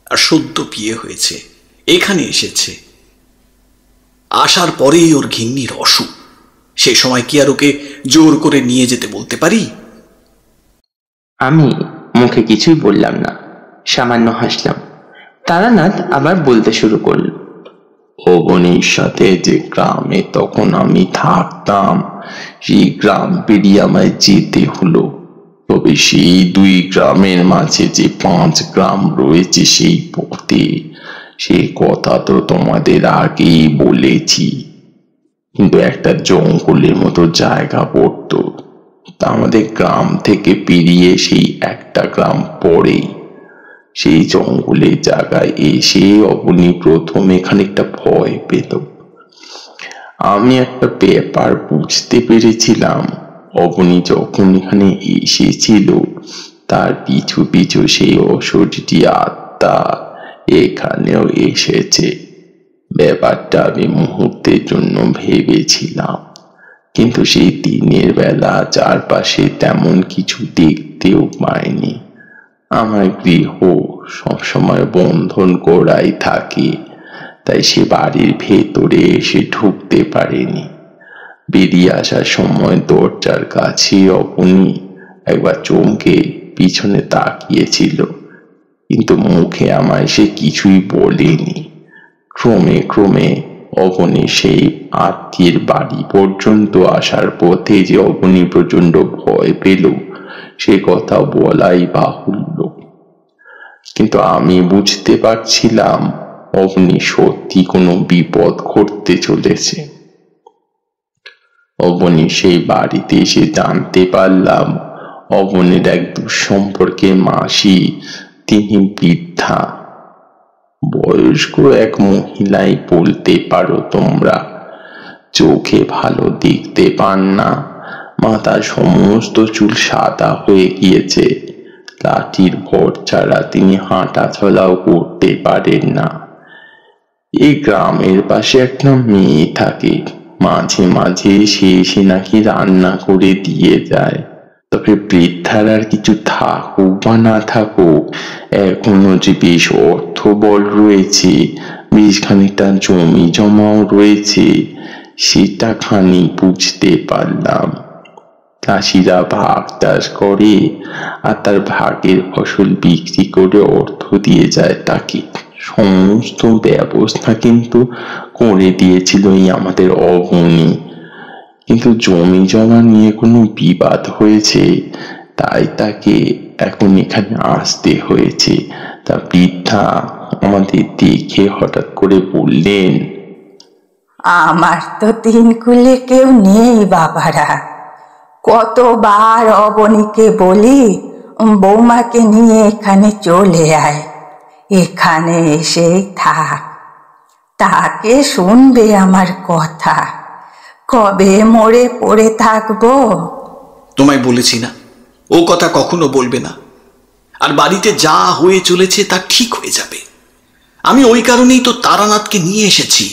B: আর সদ্য বিয়ে হয়েছে, এখানে এসেছে। আসার পরেই ওর ঘিন্নির অসুখ, সে সময় কি আর ওকে জোর করে নিয়ে যেতে বলতে পারি?
C: আমি মুখে কিছুই বললাম না, সামান্য হাসলাম। তারানাথ আবার বলতে শুরু করল।
A: অবনীর সাথে যে গ্রামে তখন আমি থাকতাম, সেই গ্রাম পেরিয়ে আমায় যেতে হলো। তবে সেই 2 গ্রামের মাঝে যে 5 গ্রাম রয়েছে সেই পথে, সেই কথা তো তোমাদের আগেই বলেছি। কিন্তু একটা জঙ্গলের মতো জায়গা পড়তো, তা আমাদের গ্রাম থেকে পেরিয়ে সেই একটা গ্রাম পরেই। সেই জঙ্গলের জায়গায় এসে অবনী প্রথমে খানিকটা ভয় পেল। আমি একটা ব্যাপার বুঝতে পেরেছিলাম, অবনী যখন এখানে এসেছিল তার পিছু পিছু সেই অশরীরী আত্মা এখানেও এসেছে। ব্যাপারটা আমি মুহূর্তের জন্য ভেবেছিলাম, কিন্তু সেই দিনের বেলা চারপাশে তেমন কিছু দেখতেও পাইনি। আমার গৃহ সবসময় বন্ধন করাই থাকে, তাই সে বাড়ির ভেতরে এসে ঢুকতে পারেনি। বেরিয়ে আসার সময় দরজার কাছে অবনী একবার চমকে পিছনে তাকিয়েছিল, কিন্তু মুখে আমায় সে কিছুই বলেনি। ক্রমে ক্রমে অবনী সেই আত্মীয়ের বাড়ি পর্যন্ত আসার পথে যে অবনী প্রচন্ড ভয় পেল, সে কথা বলাই বাহুল্য। কিন্তু আমি বুঝতে পারছিলাম অবনী সত্যি কোনো বিপদ ঘটতে চলেছে। অবনী সেই বাড়িতে এসে জানতে পারলাম অবনীর এক দুঃসম্পর্কের মাসি, তিনি বৃদ্ধা, বয়স্ক এক মহিলাই বলতে পারো তোমরা। চোখে ভালো দেখতে পান না, মাথার সমস্ত চুল সাদা হয়ে গিয়েছে, লাঠির ভর ছাড়া তিনি হাঁটা চলাও করতে পারেন না। এই গ্রামের পাশে একটা মেয়ে থাকে, মাঝে মাঝে সে এসে নাকি রান্না করে দিয়ে যায়। তবে বৃদ্ধার আর কিছু থাকুক বা না থাকুক, এখনো যে বেশ অর্থবল রয়েছে, বেশ খানিকটা জমি জমাও রয়েছে, সেটা খানি বুঝতে পারলাম। চাষিরা ভাগ চাষ করে আর তার ভাগের ফসল বিক্রি করে অর্থ দিয়ে যায় তাকে। সমস্ত ব্যবস্থা কিন্তু করে দিয়েছিল এই আমাদের অবনী। কিন্তু জমি জমা নিয়ে কোনো বিবাদ হয়েছে, তাই তাকে এখন এখানে আসতে হয়েছে। তা বৃদ্ধা আমাদের দেখে হঠাৎ করে বললেন,
D: আমার তো তিন কুলে কেউ নেই বাবারা। কতবার অবনীকে বলি বৌমাকে নিয়ে এখানে চলে আয়, এখানে এসেই থাক। তাকে শুনবে আমার কথা? কবে মরে পড়ে থাকবো?
B: তোমায় বলেছি না ও কথা কখনো বলবে না। আর বাড়িতে যা হয়ে চলেছে তা ঠিক হয়ে যাবে। আমি ওই কারণেই তো তারানাথকে নিয়ে এসেছি।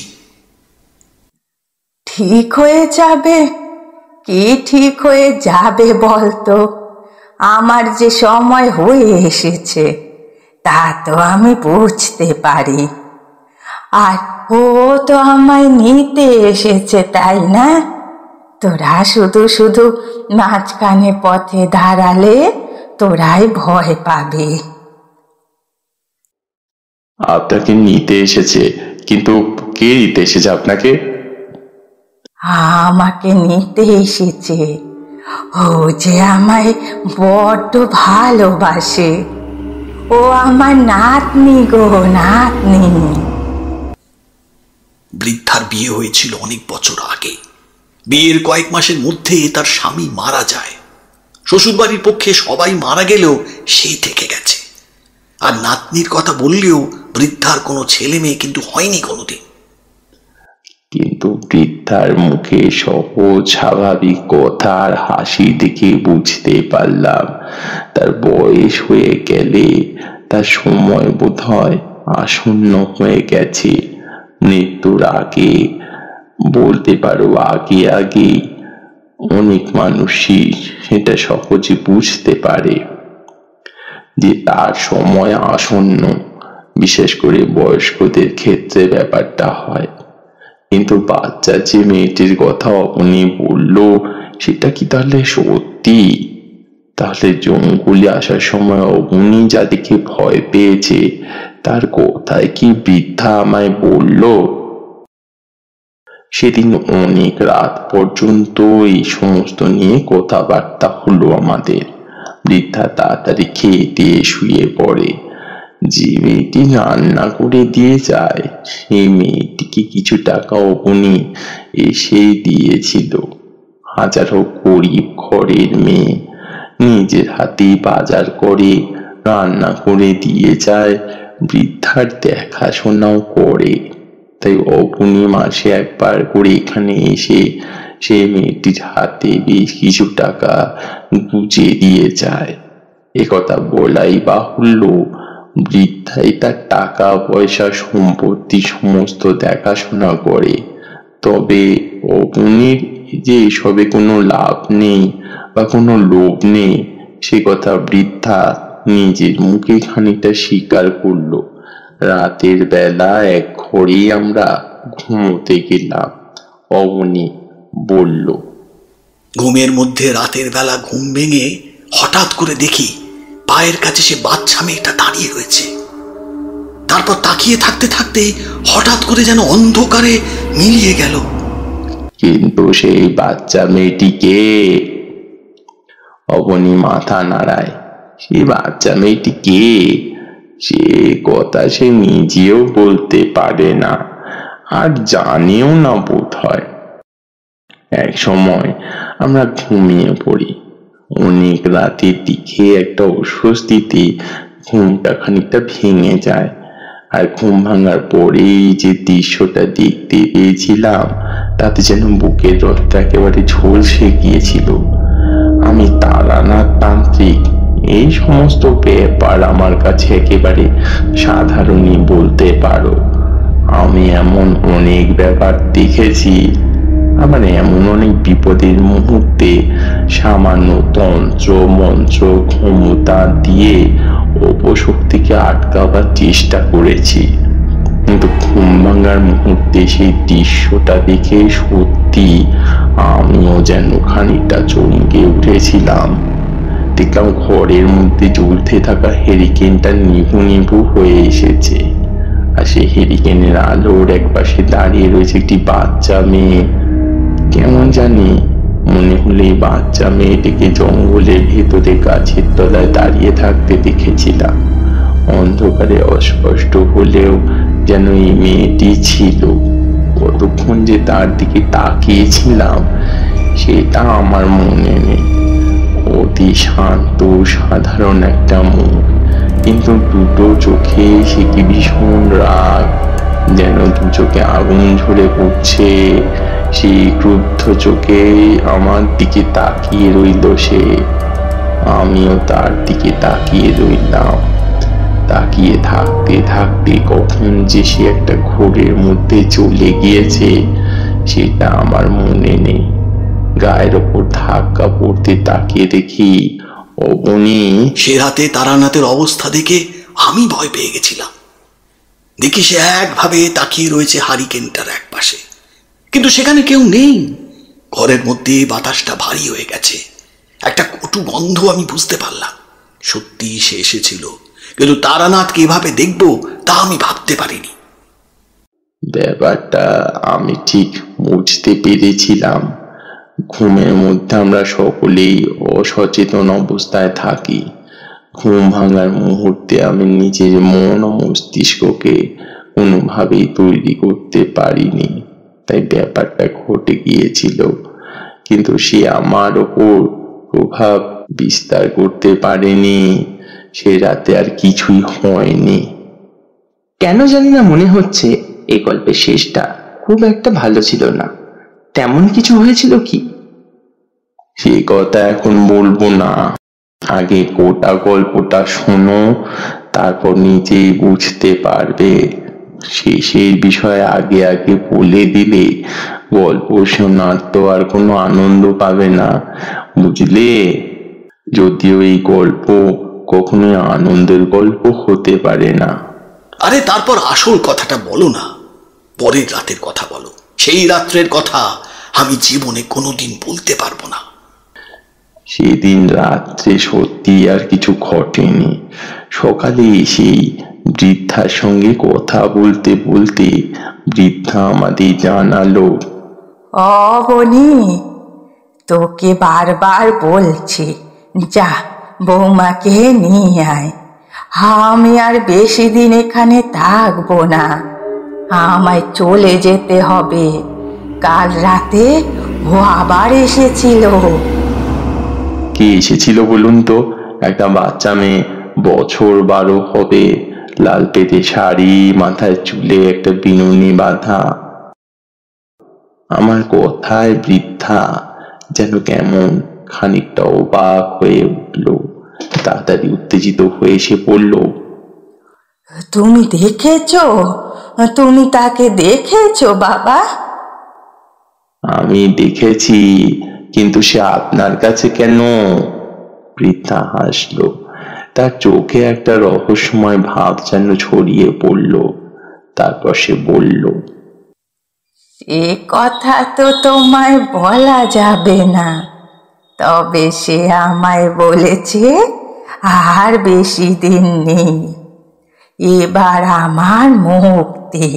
D: ঠিক হয়ে যাবে? কি ঠিক হয়ে যাবে বলতো? আমার যে সময় হয়ে এসেছে তা তো আমি বুঝতে পারি। আর ও তো আমায় নিতে এসেছে, তাই না? তোরা শুধু শুধু মাঝখানে পথে দাঁড়ালে তোরাই ভয় পাবি।
A: আপনাকে নিতে এসেছে? কিন্তু কে নিতে এসেছে আপনাকে?
D: আমাকে নিতে এসেছে ও যে আমায় বড্ড ভালোবাসে। ও আমার নাতনি গো, নাতনি।
B: বৃদ্ধার বিয়ে হয়েছিল অনেক বছর আগে। বিয়ের কয়েক মাসের মধ্যে তার স্বামী মারা যায়। শ্বশুরবাড়ির পক্ষে সবাই মারা গেলেও সেই থেকে গেছে। আর নাতনির কথা বললেও বৃদ্ধার কোনো ছেলে মেয়ে কিন্তু হয়নি কোনোদিন।
A: কিন্তু বৃদ্ধার মুখে সহজ স্বাভাবিক কথা আর হাসি দেখে বুঝতে পারলাম তার বয়স হয়ে গেলে তার সময় বোধহয় আসন্ন হয়ে গেছে। মৃত্যুর আগে, বলতে পারো আগে আগে, অনেক মানুষই সেটা সহজে বুঝতে পারে যে তার সময় আসন্ন। বিশেষ করে বয়স্কদের ক্ষেত্রে ব্যাপারটা হয়। কিন্তু বাচ্চা যে মেয়েটির কথা উনি বলল সেটা কি তাহলে সত্যি? তাহলে জঙ্গলে আসার সময় উনি যা দেখে ভয় পেয়েছে তার কথায় কি বৃদ্ধা আমায় বলল? সেদিন অনেক রাত পর্যন্ত এই সমস্ত নিয়ে কথাবার্তা হলো আমাদের। বৃদ্ধা তাড়াতাড়ি খেয়ে দিয়ে শুয়ে পড়ে। যে মেয়েটি রান্না করে দিয়ে যায় সেই মেয়েটিকে কিছু টাকা উনি এসেই দিয়েছিল। হাজারো গরিব ঘরের মেয়ে নিজের হাতেই বাজার করে রান্না করে দিয়ে যায়, বৃদ্ধার দেখাশোনাও করে। তাই অবনী মাসে একবার করে এখানে এসে সেই মেয়েটির হাতে বেশ কিছু টাকা গুঁজে দিয়ে যায়। একথা বলাই বাহুল্য, বৃদ্ধাই তার টাকা পয়সা সম্পত্তি সমস্ত দেখাশোনা করে। তবে অবনীর যে এসবে কোনো লাভ নেই বা কোনো লোভ নেই সে কথা বৃদ্ধা নিজের মুখে খানিকটা স্বীকার করলো। রাতের বেলা এক ঘরেই আমরা ঘুমোতে গেলাম। অবনী বলল,
B: ঘুমের মধ্যে রাতের বেলা ঘুম ভেঙে হঠাৎ করে দেখি পায়ের কাছে সে বাচ্চা মেয়েটা দাঁড়িয়ে রয়েছে। তারপর তাকিয়ে থাকতে থাকতে হঠাৎ করে যেন অন্ধকারে মিলিয়ে গেল।
A: কিন্তু সেই বাচ্চা মেয়েটিকে? অবনী মাথা নাড়ায়। সেই বাচ্চা মেয়েটি কে সে কথা সে নিজেও বলতে পারে না, আর জানেও না বোধ হয়। এক সময় আমরা ঘুমিয়ে পড়ি। অনেক রাতের দিকে একটা অস্বস্তিতে ঘুমটা খানিকটা ভেঙে যায়। আর ঘুম ভাঙার পরেই যে দৃশ্যটা দেখতে পেয়েছিলাম তাতে যেন বুকের রক্তটা একেবারে ঝলসে গিয়েছিল। আমি তারানাথ তান্ত্রিক, এই সমস্ত ব্যাপার আমার কাছে একেবারে সাধারণই বলতে পারো। আমি এমন অনেক ব্যাপার দেখেছি, আবার এমন অনেক বিপদের মুহূর্তে সামান্য তন্ত্র মন্ত্র ক্ষমতা দিয়ে অপশক্তিকে আটকাবার চেষ্টা করেছি। কিন্তু ঘুম ভাঙার মুহূর্তে সেই দৃশ্যটা দেখে সত্যি আমিও যেন খানিকটা চমকে উঠেছিলাম। দেখলাম ঘরের মধ্যে জ্বলতে থাকা হেরিকেনটা নিভু নিভু হয়ে এসেছে, আর সেই হেরিকেনের আলোর একপাশে দাঁড়িয়ে রয়েছে একটি বাচ্চা মেয়ে। কেমন জানি মনে হলো এই বাচ্চা মেয়েটিকে জঙ্গলের ভেতরে গাছের তলায় দাঁড়িয়ে থাকতে দেখেছিলাম। অন্ধকারে অস্পষ্ট হলেও যেন এই মেয়েটি ছিল। কতক্ষণ যে তার দিকে তাকিয়েছিলাম সেটা আমার মনে নেই। অতি শান্ত সাধারণ একটা মুখ, কিন্তু দুটো চোখে সে কি ভীষণ রাগ, যেন দু চোখে আগুন ঝরে পড়ছে। সেই ক্রুদ্ধ চোখে আমার দিকে তাকিয়ে রইল সে। আমিও তার দিকে তাকিয়ে রইলাম। তাকিয়ে থাকতে থাকতে কখন যে সে একটা ঘোরের মধ্যে চলে গিয়েছে সেটা আমার মনে নেই। গায়ের ওপর ধাক্কা পড়তে তাকিয়ে দেখি অবনী।
B: সে রাতে তারানাথের অবস্থা দেখে আমি ভয় পেয়ে গেছিলাম। দেখি সে একভাবে তাকিয়ে রয়েছে হারিকেনটার এক পাশে, কিন্তু সেখানে কেউ নেই। ঘরের মধ্যে বাতাসটা ভারী হয়ে গেছে, একটা কটু গন্ধ আমি বুঝতে পারলাম। সত্যি সে এসেছিল, কিন্তু তারানাথকে এভাবে দেখবো তা আমি ভাবতে পারিনি।
A: ব্যাপারটা আমি ঠিক বুঝতে পেরেছিলাম। ঘুমের মধ্যে আমরা সকলেই অসচেতন অবস্থায় থাকি। ঘুম ভাঙার মুহূর্তে আমি নিজের মন ও মস্তিষ্ককে কোনোভাবেই তৈরি করতে পারিনি, তাই ব্যাপারটা ঘটে গিয়েছিল। কিন্তু সে আমার ওপর প্রভাব বিস্তার করতে পারেনি। সে রাতে আর কিছুই হয়নি।
C: কেন জানি না মনে হচ্ছে এই গল্পের শেষটা খুব একটা ভালো ছিল না। তেমন কিছু হয়েছিল কি?
A: সে কথা এখন বলবো না, আগে গোটা গল্পটা শোনো, তারপর নিজেই বুঝতে পারবে। শেষের বিষয়ে আগে আগে বলে দিলে গল্প শোনার তো আর কোনো আনন্দ পাবে না, বুঝলে? যদিও এই গল্প কখনোই আনন্দের গল্প হতে পারে না।
B: আরে তারপর আসল কথাটা বলো না, পরের রাতের কথা বলো। সেই রাত্রের কথা আমি জীবনে কোনোদিন বলতে পারবো না।
A: সেদিন রাত্রে সত্যি আর কিছু ঘটেনি। সকালে এসেই বৃদ্ধার সঙ্গে কথা বলতে বলতে বৃদ্ধা আমাদের জানালো,
D: অবনি, তোকে বারবার বলছি, যা বৌমাকে নিয়ে আয়। আমি আর বেশি দিন এখানে থাকবো না, আমায় চলে যেতে হবে। কাল রাতে ও আবার এসেছিল।
A: কে এসেছিল বলুন তো? একটা বাচ্চা মেয়ে, বছর 12 হবে, লাল পেতে শাড়ি, মাথায় চুলে একটা বিনুনি বাঁধা। আমার কথায় বৃদ্ধা যেন কেমন খানিকটা অবাক হয়ে উঠল। তাড়াতাড়ি উত্তেজিত হয়ে এসে পড়ল,
D: তুমি দেখেছো? তুমি তাকে দেখেছো বাবা?
A: আমি দেখেছি, কিন্তু সে আপনার কাছে কেন? বৃদ্ধা হাসলো। তার চোখে একটা রহস্যময় ভাব যেন ছড়িয়ে পড়ল। তারপর সে বলল,
D: এ কথা তো তোমায় বলা যাবে না, তবে সে আমায় বলেছে আর বেশি দিন নেই, এবার আমার মুক্তি।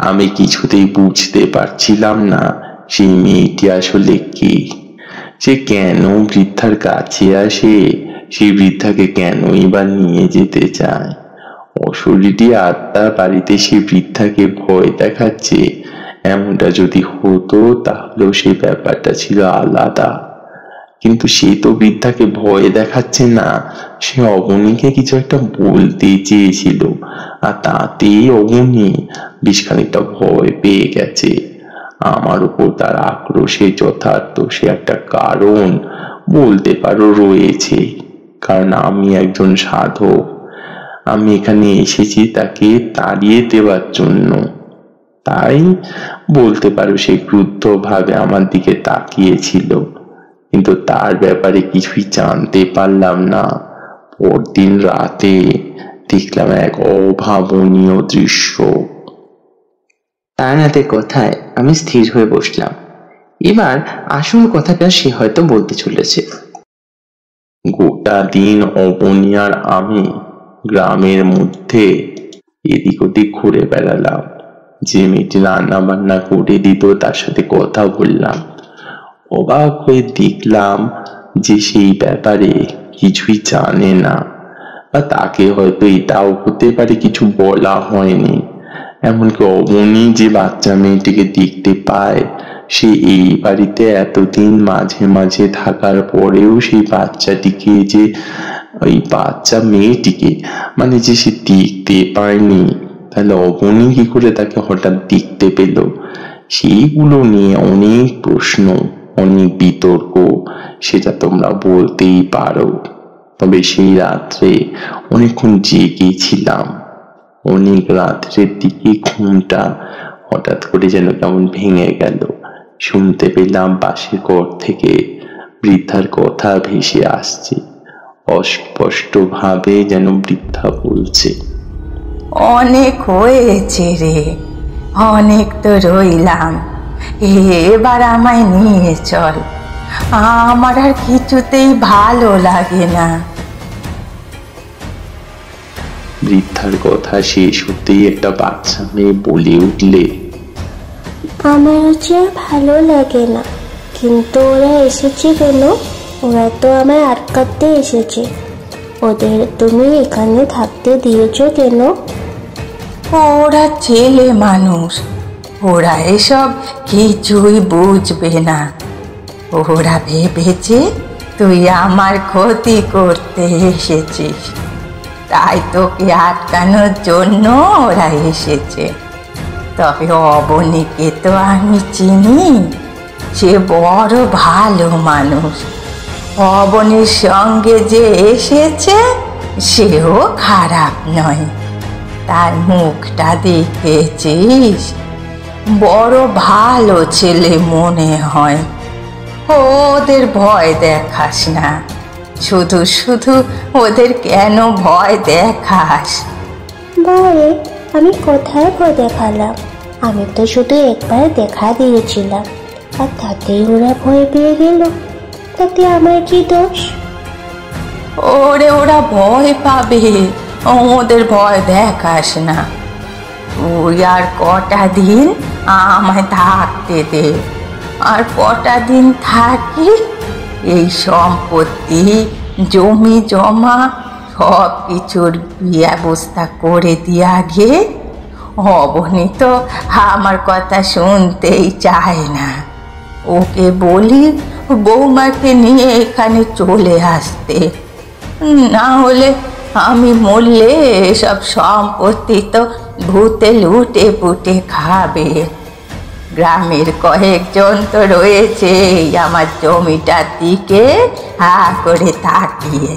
A: আমি কিছুতেই বুঝতে পারছিলাম না সেই মেয়েটি আসলে কে। সে কেন বৃদ্ধার কাছে আসে? সেই বৃদ্ধাকে কেনই বা নিয়ে যেতে চায়? অশরীরী আত্মার বাড়িতে সে বৃদ্ধাকে ভয় দেখাচ্ছে, এমনটা যদি হতো তাহলেও সেই ব্যাপারটা ছিল আলাদা। কিন্তু সে তো বৃদ্ধাকে ভয় দেখাচ্ছে না, সে অবনীকে কিছু একটা বলতে চেয়েছিল, আর তাতেই অবনী বেশ খানিকটা ভয় পেয়ে গেছে। আমার উপর তার আক্রোশের যথার্থ সে একটা কারণ বলতে পারো রয়েছে, কারণ আমি একজন সাধক। আমি এখানে এসেছি তাকে তাড়িয়ে দেওয়ার জন্য। তাই বলতে পারো সে ক্রুদ্ধ ভাবে আমার দিকে তাকিয়েছিল, কিন্তু তার ব্যাপারে কিছুই জানতে পারলাম না। পরদিন রাতে দেখলাম এক অভাবনীয় দৃশ্য।
C: তারানাথের কথায় আমি স্থির হয়ে বসলাম। এবার আসল কথাটা সে হয়তো বলতে চলেছে।
A: গোটা দিন অবনী আর আমি গ্রামের মধ্যে এদিক ওদিক ঘুরে বেড়ালাম। যে মেয়েটি রান্না বান্না করে দিত তার সাথে কথা বললাম। অবাক হয়ে দেখলাম যে সেই ব্যাপারে কিছুই জানে না, বা তাকে হয়তো এটাও হতে পারে কিছু বলা হয়নি। এমনকি অবনী যে বাচ্চা মেয়েটিকে দেখতে পায়, সে এই বাড়িতে এতদিন মাঝে মাঝে থাকার পরেও সেই বাচ্চাটিকে, যে ওই বাচ্চা মেয়েটিকে মানে যে সে দেখতে পায়নি, তাহলে অবনী কি করে তাকে হঠাৎ দেখতে পেল? সেইগুলো নিয়ে অনেক প্রশ্ন, অনেক বিতর্ক, সেটা তোমরা বলতেই পারো। তবে সেই রাত্রে অনেকক্ষণ জেগেছিলাম। অনেক রাত্রের দিকে ঘুমটা হঠাৎ করে যেন কেমন ভেঙে গেল। শুনতে পেলাম পাশের ঘর থেকে বৃদ্ধার কথা ভেসে আসছে। অস্পষ্ট ভাবে যেন বৃদ্ধা বলছে,
D: অনেক হয়েছে রে, অনেক তো রইলাম, এবার আমায় নিয়ে চল, আমার আর কিছুতেই ভালো লাগে না।
A: বৃদ্ধার কথা শেষ হতেই একটা বাচ্চা মেয়ে বলে উঠলে,
E: আমার যে আর ভালো লাগে না, কিন্তু ওরা এসেছে কেন? ওরা তো আমায় আটকাতে এসেছে, ওদের তুমি এখানে থাকতে দিয়েছো কেন?
D: ওরা ছেলে মানুষ, ওরা এসব কিছুই বুঝবে না। ওরা ভেবেছে তুই আমার ক্ষতি করতে এসেছিস, তাই তোকে আটকানোর জন্য ওরা এসেছে। তবে অবনীকে তো আমি চিনি, সে বড় ভালো মানুষ। অবনীর সঙ্গে যে এসেছে সেও খারাপ নয়, তার মুখটা দেখেছিস, বড় ভালো ছেলে মনে হয়। ওদের ভয় দেখাস না, শুধু শুধু ওদের কেন ভয় দেখাস?
E: বারে আমি কোথায় ভয় দেখালাম? আমি তো শুধু একবার দেখা দিয়েছিলাম, আর তাতেই ওরা ভয় পেয়ে গেল। তাতে আমার কি দোষ?
D: ওরা ভয় পাবে, ওদের ভয় দেখাস না। তুই আর কটা দিন আমায় থাকতে দে, আর কটা দিন থাকি এই সম্পত্তি, জমি জমা সব কিছুর ব্যবস্থা করে দিয়ে আগে। অবনী তো আমার কথা শুনতেই চায় না, ওকে বলি বৌমাকে নিয়ে এখানে চলে আসতে, না হলে আমি মরলে এসব সম্পত্তি তো ভূতে লুটে পুটে খাবে। গ্রামের কয়েকজন তো রয়েছে আমার জমিটার দিকে হা করে তাকিয়ে।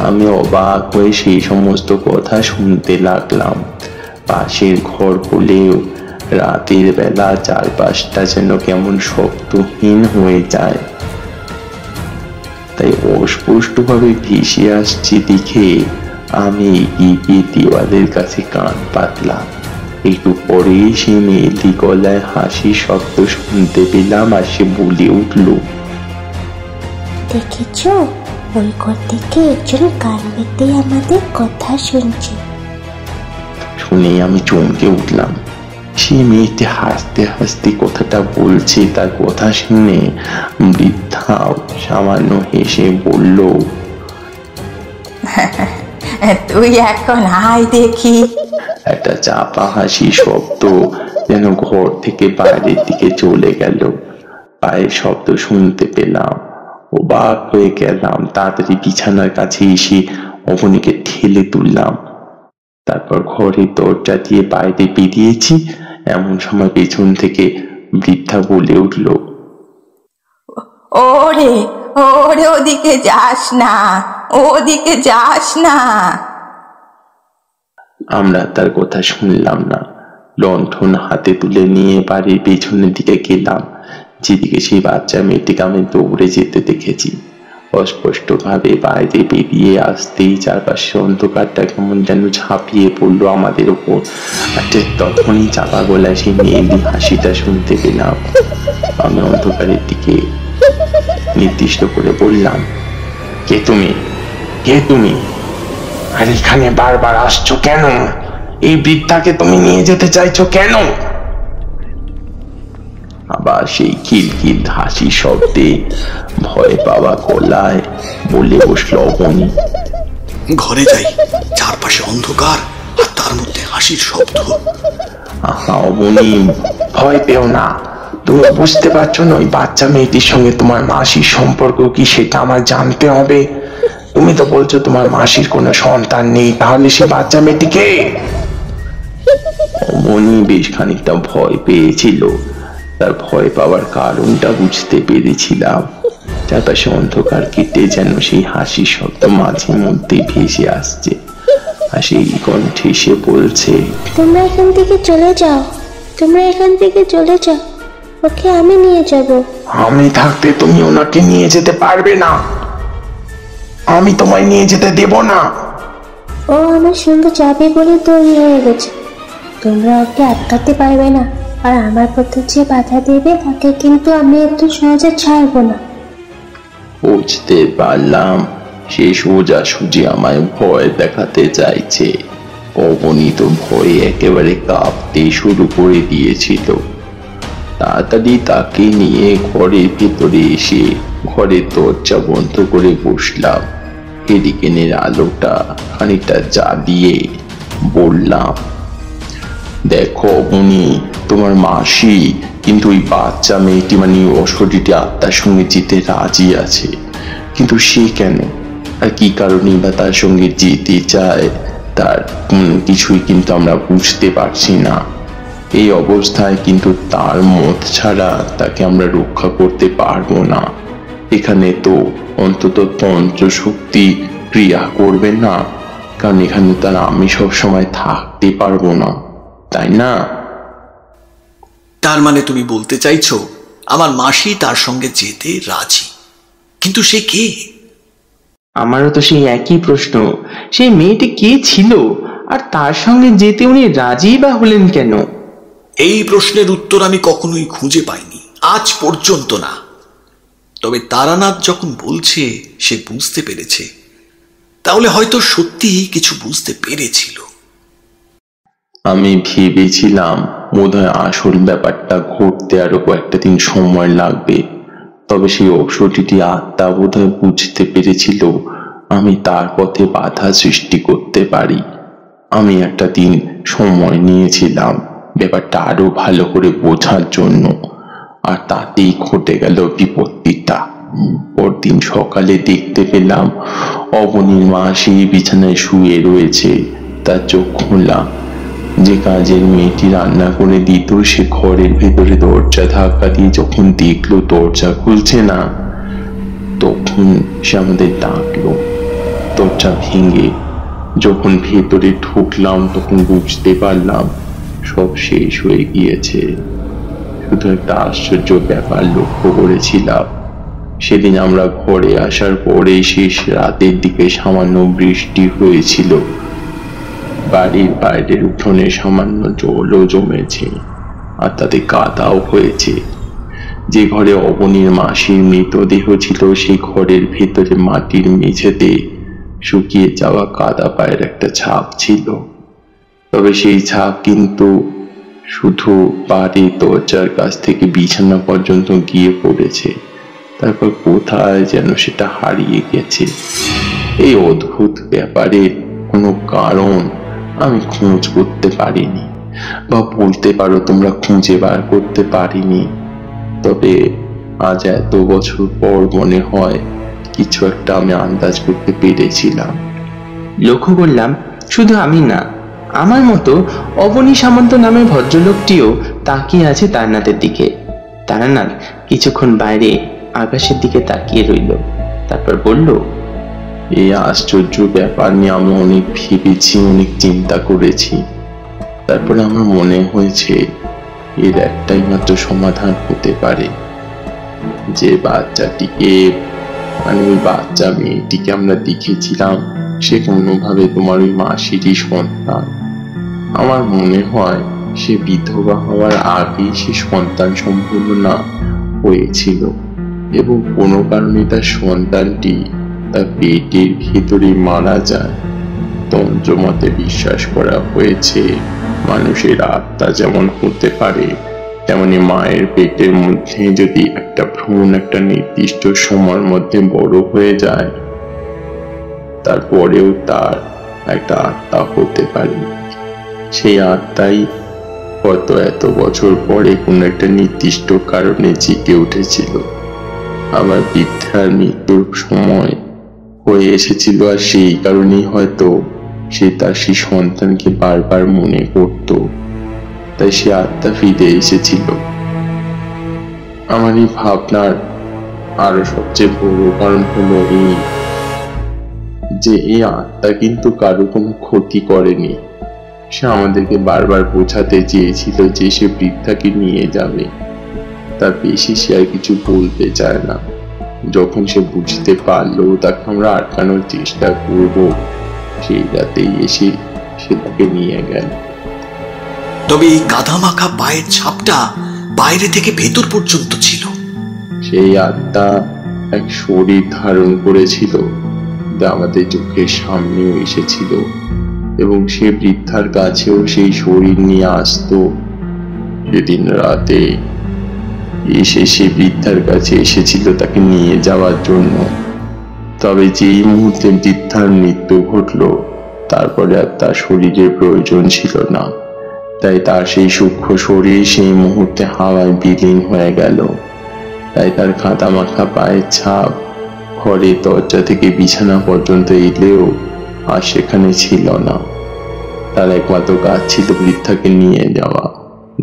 A: আমি অবাক হয়ে সেই সমস্ত কথা শুনতে লাগলাম। পাশের ঘর হলেও রাতের বেলা চারপাশটা যেন কেমন শব্দহীন হয়ে যায়, তাই অস্পষ্টভাবে ভেসে আসছে দেখে আমি এগিয়ে গিয়ে দেওয়ালের কাছে কান পাতলাম। একটু পরে সে মেয়েলি গলায় হাসির শব্দ শুনতে পেলাম, আর সে বলে উঠল,
E: দেখেছ, ওই ঘর থেকে একজন কান পেতে আমাদের কথা শুনছে।
A: শুনে আমি চমকে উঠলাম। সে মেয়েটি হাসতে হাসতে কথাটা বলছে, তার কথা শুনে বৃদ্ধাও সামান্য হেসে বলল,
D: তুই এখন আয় দেখি।
A: একটা চাপা হাসি শব্দ যেন ঘর থেকে বাইরের দিকে চলে গেল। পায়ের শব্দ শুনতে পেলাম। অবাক হয়ে গেলাম। তাড়াতাড়ি বিছানার কাছে এসে অবনীকে ঠেলে তুললাম। তারপর ঘরের দরজা দিয়ে বাইরে বেরিয়েছি। এমন সময় পেছন থেকে বৃদ্ধা বলে উঠল,
D: ওরে ওরে, ওদিকে যাস না, ওদিকে যাস না।
A: আমরা তার কথা শুনলাম না। লণ্ঠন হাতে তুলে নিয়ে বাড়ির পেছনের দিকে গেলাম, যেদিকে সেই বাচ্চা মেয়েটিকে আমি দৌড়ে যেতে দেখেছি। অস্পষ্ট ভাবে বাইরে বেরিয়ে আসতেই চারপাশে অন্ধকারটা কেমন যেন ঝাঁপিয়ে পড়লো আমাদের উপর। আর তখনই চাপা গলায় সেই মেয়েলি হাসিটা শুনতে পেলাম। আমি অন্ধকারের দিকে নির্দিষ্ট করে বললাম, কে তুমি? কে তুমি? আর এখানে বারবার আসছো কেন? এই বৃদ্ধাকে তুমি নিয়ে যেতে চাইছো কেন? আবার সেই খিলখিল হাসি শব্দে ভয় পাওয়া গলায় বলে বসল অবনী।
B: ঘরে যাই, চারপাশে অন্ধকার আর তার মধ্যে হাসির শব্দ।
A: আহা অবনী, ভয় পেও না। তুমি বুঝতে পারছো না ওই বাচ্চা মেয়েটির সঙ্গে তোমার মাসির সম্পর্ক কি সেটা আমার জানতে হবে। তুমি তো বলছো তোমার মাসির কোনো সন্তান নেই, তাহলে সে বাচ্চা মেয়েটিকে? অবনী বেশ খানিকটা ভয় পেয়েছিল। তার ভয় পাওয়ার কারণটা বুঝতে পেরেছিলাম। চারপাশে অন্ধকার কেটে যেন সেই হাসির শব্দ মাঝে মধ্যে ভেসে আসছে, আর সেই কণ্ঠে সে বলছে,
E: তোমরা এখান থেকে চলে যাও, তোমরা এখান থেকে চলে যাও, ওকে আমি নিয়ে যাব।
A: আমি থাকতে তুমি ওনাকে নিয়ে যেতে পারবে না, আমি তোমায় নিয়ে যেতে দেব না।
E: ও আমার সঙ্গে যাবে বলে তৈরি হয়ে গেছে, তোমরা ওকে আটকাতে পারবে না। আর আমার পথে যে বাধা দেবে তাকে কিন্তু আমি এত সহজে ছাড়বো না।
A: বুঝতে পারলাম সে সোজাসুজি আমায় ভয় দেখাতে চাইছে। অবনী তো ভয়ে একেবারে কাঁপতে শুরু করে দিয়েছিল। তাড়াতাড়ি তাকে নিয়ে ঘরের ভেতরে এসে ঘরের দরজা বন্ধ করে বসলাম। হেরিকেনের আলোটা খানিকটা জ্বালিয়ে বললাম, দেখো অবনী, তোমার মাসি কিন্তু ওই বাচ্চা মেয়েটি মানে অশরীরী আত্মার সঙ্গে যেতে রাজি আছে, কিন্তু সে কেন আর কি কারণে বা তার সঙ্গে যেতে চায় তার কিছুই কিন্তু আমরা বুঝতে পারছি না। এই অবস্থায় কিন্তু তার মত ছাড়া তাকে আমরা রক্ষা করতে পারবো না। এখানে তো অন্তত তন্ত্র শক্তি ক্রিয়া করবে না, কারণ এখানে তার আমি সবসময় থাকতে পারবো না, তাই না?
B: তার মানে তুমি বলতে চাইছো আমার মাসি তার সঙ্গে যেতে রাজি, কিন্তু সে কে?
C: আমারও তো সেই একই প্রশ্ন, সেই মেয়েটি কে ছিল আর তার সঙ্গে যেতে উনি রাজি বা হলেন কেন?
B: এই প্রশ্নের উত্তর আমি কখনোই খুঁজে পাইনি, আজ পর্যন্ত না। তবে তারানাথ যখন বলছে সে বুঝতে পেরেছে, তাহলে হয়তো সত্যি কিছু বুঝতে পেরেছিল।
A: আমি ভেবেছিলাম বোধহয় আসল ব্যাপারটা ঘটতে আরো কয়েকটা দিন সময় লাগবে, তবে সেই অসুরটি আত্মা বোধহয় বুঝতে পেরেছিল আমি তার পথে বাধা সৃষ্টি করতে পারি। আমি একটা দিন সময় নিয়েছিলাম ব্যাপারটা আরো ভালো করে বোঝার জন্য, আর তাতেই ঘটে গেল বিপত্তিটা। পরদিন সকালে দেখতে পেলাম অবনীর মা সেই বিছানায় শুয়ে রয়েছে, তার চোখ খোলা। যে কাজের মেয়েটি রান্না করে দিত সে ঘরের ভেতরে দরজা ধাক্কা দিয়ে যখন দেখলো দরজা খুলছে না, তখন সে আমাদের ডাকলো। দরজা ভেঙে যখন ভেতরে ঢুকলাম তখন বুঝতে পারলাম সব শেষ হয়ে গিয়েছে। শুধু একটা আশ্চর্য ব্যাপার লক্ষ্য করেছিলাম, সেদিন আমরা ঘরে আসার পরে শেষ রাতের দিকে সামান্য বৃষ্টি হয়েছিল। বাড়ির বাইরের উঠোনে সামান্য জলও জমেছে আর তাতে কাদাও হয়েছে। যে ঘরে অবনীর মাসির মৃতদেহ ছিল সেই ঘরের ভেতরে মাটির মেঝেতে শুকিয়ে যাওয়া কাদা পায়ের একটা ছাপ ছিল। তবে সেই ছাপ কিন্তু শুধু বাড়ির দরজার কাছ থেকে বিছানা পর্যন্ত গিয়ে পড়েছে, তারপর কোথায় যেন সেটা হারিয়ে গেছে। এই অদ্ভুত ব্যাপারে কোনো কারণ আমি খোঁজ করতে পারিনি, বা বলতে পারো তোমরা খুঁজে বার করতে পারিনি। তবে আজ এত বছর পর মনে হয় কিছু একটা আমি আন্দাজ করতে পেরেছিলাম।
C: লক্ষ্য করলাম শুধু আমি না, আমার মতো অবনী সামন্ত নামের ভদ্রলোকটিও তাকিয়ে আছে তারানাথের দিকে। তারানাথ কিছুক্ষণ বাইরে আকাশের দিকে তাকিয়ে রইল, তারপর বলল,
A: এই আশ্চর্য ব্যাপার নিয়ে আমি অনেক ভেবেছি, অনেক চিন্তা করেছি। তারপরে আমার মনে হয়েছে এর একটাই মাত্র সমাধান হতে পারে, যে বাচ্চাটিকে মানে ওই বাচ্চা মেয়েটিকে আমরা দেখেছিলাম সে কোনোভাবে তোমার ওই মাসিরই সন্তান। আমার মনে হয় সে বিধবা হওয়ার আগে সে সন্তান সম্পূর্ণ হয়েছিল এবং কোনো কারণে তার সন্তানটি তার পেটের ভেতরে মারা যায়। তন্ত্রমতে বিশ্বাস করা হয়েছে মানুষের আত্মা যেমন হতে পারে, তেমনি মায়ের পেটের মধ্যে যদি একটা ভ্রূণ একটা নির্দিষ্ট সময়ের মধ্যে বড় হয়ে যায়, তারপরেও তার একটা আত্মা হতে পারে। সেই আত্মাই কত এত বছর পরে কোনো একটা নির্দিষ্ট কারণে জেগে উঠেছিল, আবার বৃদ্ধার মৃত্যুর সময় হয়ে এসেছিল, আর সেই কারণেই হয়তো সে তার সেই সন্তানকে বারবার মনে করত, তাই সে আত্মা ফিরে এসেছিল। আমার এই ভাবনার আরো সবচেয়ে বড় কারণ হলো এই যে এই আত্মা কিন্তু কারো কোনো ক্ষতি করেনি। সে আমাদেরকে বারবার বোঝাতে চেয়েছিল যে সে বৃদ্ধাকে নিয়ে যাবে, তার বেশি সে আর কিছু বলতে চায় না। যখন সে বুঝতে পারলো তাকে আমরা আটকানোর চেষ্টা করব, সেই রাতেই এসে সে তাকে নিয়ে গেল।
B: তবে এই কাদা মাখা পায়ের ছাপটা বাইরে থেকে ভেতর পর্যন্ত ছিল।
A: সেই আত্মা এক শরীর ধারণ করেছিল, যা আমাদের চোখের সামনেও এসেছিল, এবং সে বৃদ্ধার কাছেও সেই শরীর নিয়ে আসতো। সেদিন রাতে এসে সে বৃদ্ধার কাছে এসেছিল তাকে নিয়ে যাওয়ার জন্য। তবে যেই মুহূর্তে বৃদ্ধার মৃত্যু ঘটল, তারপরে আর তার শরীরের প্রয়োজন ছিল না, তাই তার সেই সূক্ষ্ম শরীর সেই মুহূর্তে হাওয়ায় বিলীন হয়ে গেল। তাই তার কাদা মাখা পায়ের ছাপ ঘরের দরজা থেকে বিছানা পর্যন্ত এলেও আর সেখানে ছিল না। তার একমাত্র কাজ ছিল বৃদ্ধাকে নিয়ে যাওয়া।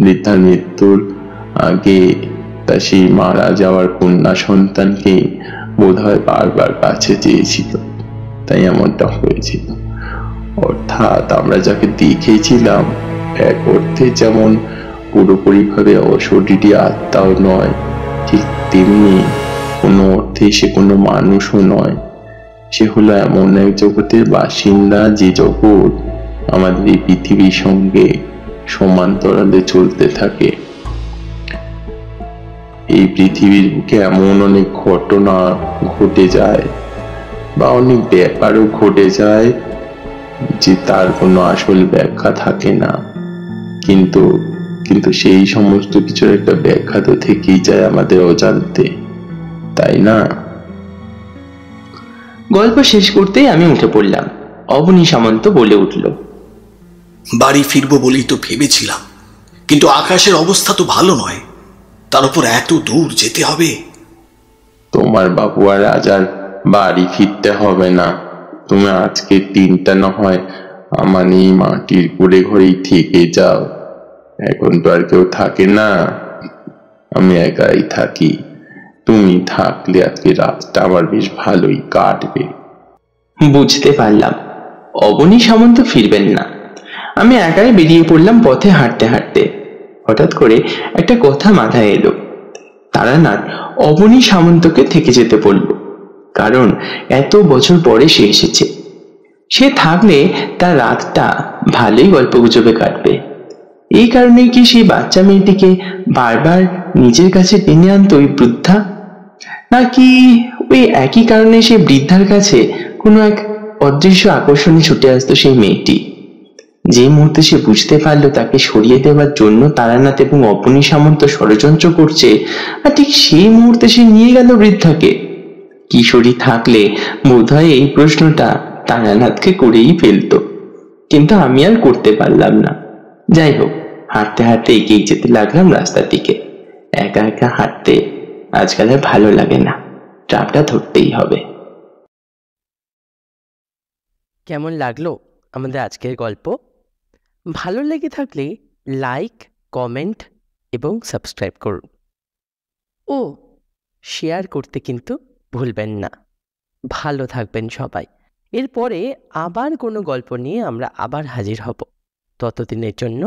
A: বৃদ্ধার মৃত্যুর আগে তা সেই মারা যাওয়ার কন্যা সন্তানকে বোধহয় বারবার কাছে চেয়েছিল, তাই এমনটা হয়েছিল। অর্থাৎ আমরা যাকে দেখেছিলাম এক অর্থে যেমন পুরোপুরিভাবে অশরীরী আত্মাও নয়, ঠিক তেমনি কোনো অর্থে সে কোনো মানুষও নয়। সে হলো এমন এক জগতের বাসিন্দা, যে জগৎ আমাদের এই পৃথিবীর সঙ্গে সমান্তরালে চলতে থাকে। এই পৃথিবীর বুকে এমন অনেক ঘটনা ঘটে যায় বা অনেক ব্যাপারও ঘটে যায় যে তার কোনো আসল ব্যাখ্যা থাকে না, কিন্তু কিন্তু সেই সমস্ত কিছুর একটা ব্যাখ্যা তো থেকেই যায় আমাদের অজান্তে, তাই না?
C: গল্প শেষ করতেই আমি উঠে পড়লাম। অবনী সামন্ত বলে উঠল,
B: বাড়ি ফিরবো বলেই তো ভেবেছিলাম, কিন্তু আকাশের অবস্থা তো ভালো নয়, তার উপর এত দূর যেতে হবে।
A: তোমার বাবু আর আজ আর বাড়ি ফিরতে হবে না। তুমি আজকে দিনটা না হয় আমার এই মাটির কুড়ে ঘরেই থেকে যাও। এখন তো আর কেউ থাকে না, আমি একাই থাকি। তুমি থাকলে আজকে রাতটা আমার বেশ ভালোই কাটবে।
C: বুঝতে পারলাম অবনী সামন্ত ফিরবেন না। আমি একাই বেরিয়ে পড়লাম পথে হাঁটতে হাঁটতে। হঠাৎ করে একটা কথা মাথায় এলো। তারানাথ অবনী সামন্তকে থেকে যেতে বলল, কারণ এত বছর পরে সে এসেছে। সে থাকলে তার রাতটা ভালোই গল্প গুজবে কাটবে। এই কারণে কি সেই বাচ্চা মেয়েটিকে বারবার নিজের কাছে টেনে আনতো ওই বৃদ্ধা, নাকি ওই একই কারণে সে বৃদ্ধার কাছে কোনো এক অদৃশ্য আকর্ষণে ছুটে আসতো সেই মেয়েটি? যে মুহূর্তে সে বুঝতে পারলো তাকে সরিয়ে দেওয়ার জন্য তারানাথ এবং অবনী সামন্ত ষড়যন্ত্র করছে, আর ঠিক সেই মুহূর্তে সে নিয়ে গেল বৃদ্ধাকে। কিশোরী থাকলে বোধহয় এই প্রশ্নটা তারানাথকে করেই ফেলতো, কিন্তু আমি আর করতে পারলাম না। যাই হোক, হাঁটতে হাঁটতে এগিয়ে যেতে লাগলাম রাস্তার দিকে। একা একা হাঁটতে আজকাল আর ভালো লাগে না, ট্রামটা ধরতেই হবে। কেমন লাগলো আমাদের আজকের গল্প? ভালো লেগে থাকলে লাইক, কমেন্ট এবং সাবস্ক্রাইব করুন। ও শেয়ার করতে কিন্তু ভুলবেন না। ভালো থাকবেন সবাই। এরপরে আবার কোনো গল্প নিয়ে আমরা আবার হাজির হব। ততদিনের জন্য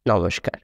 C: নমস্কার।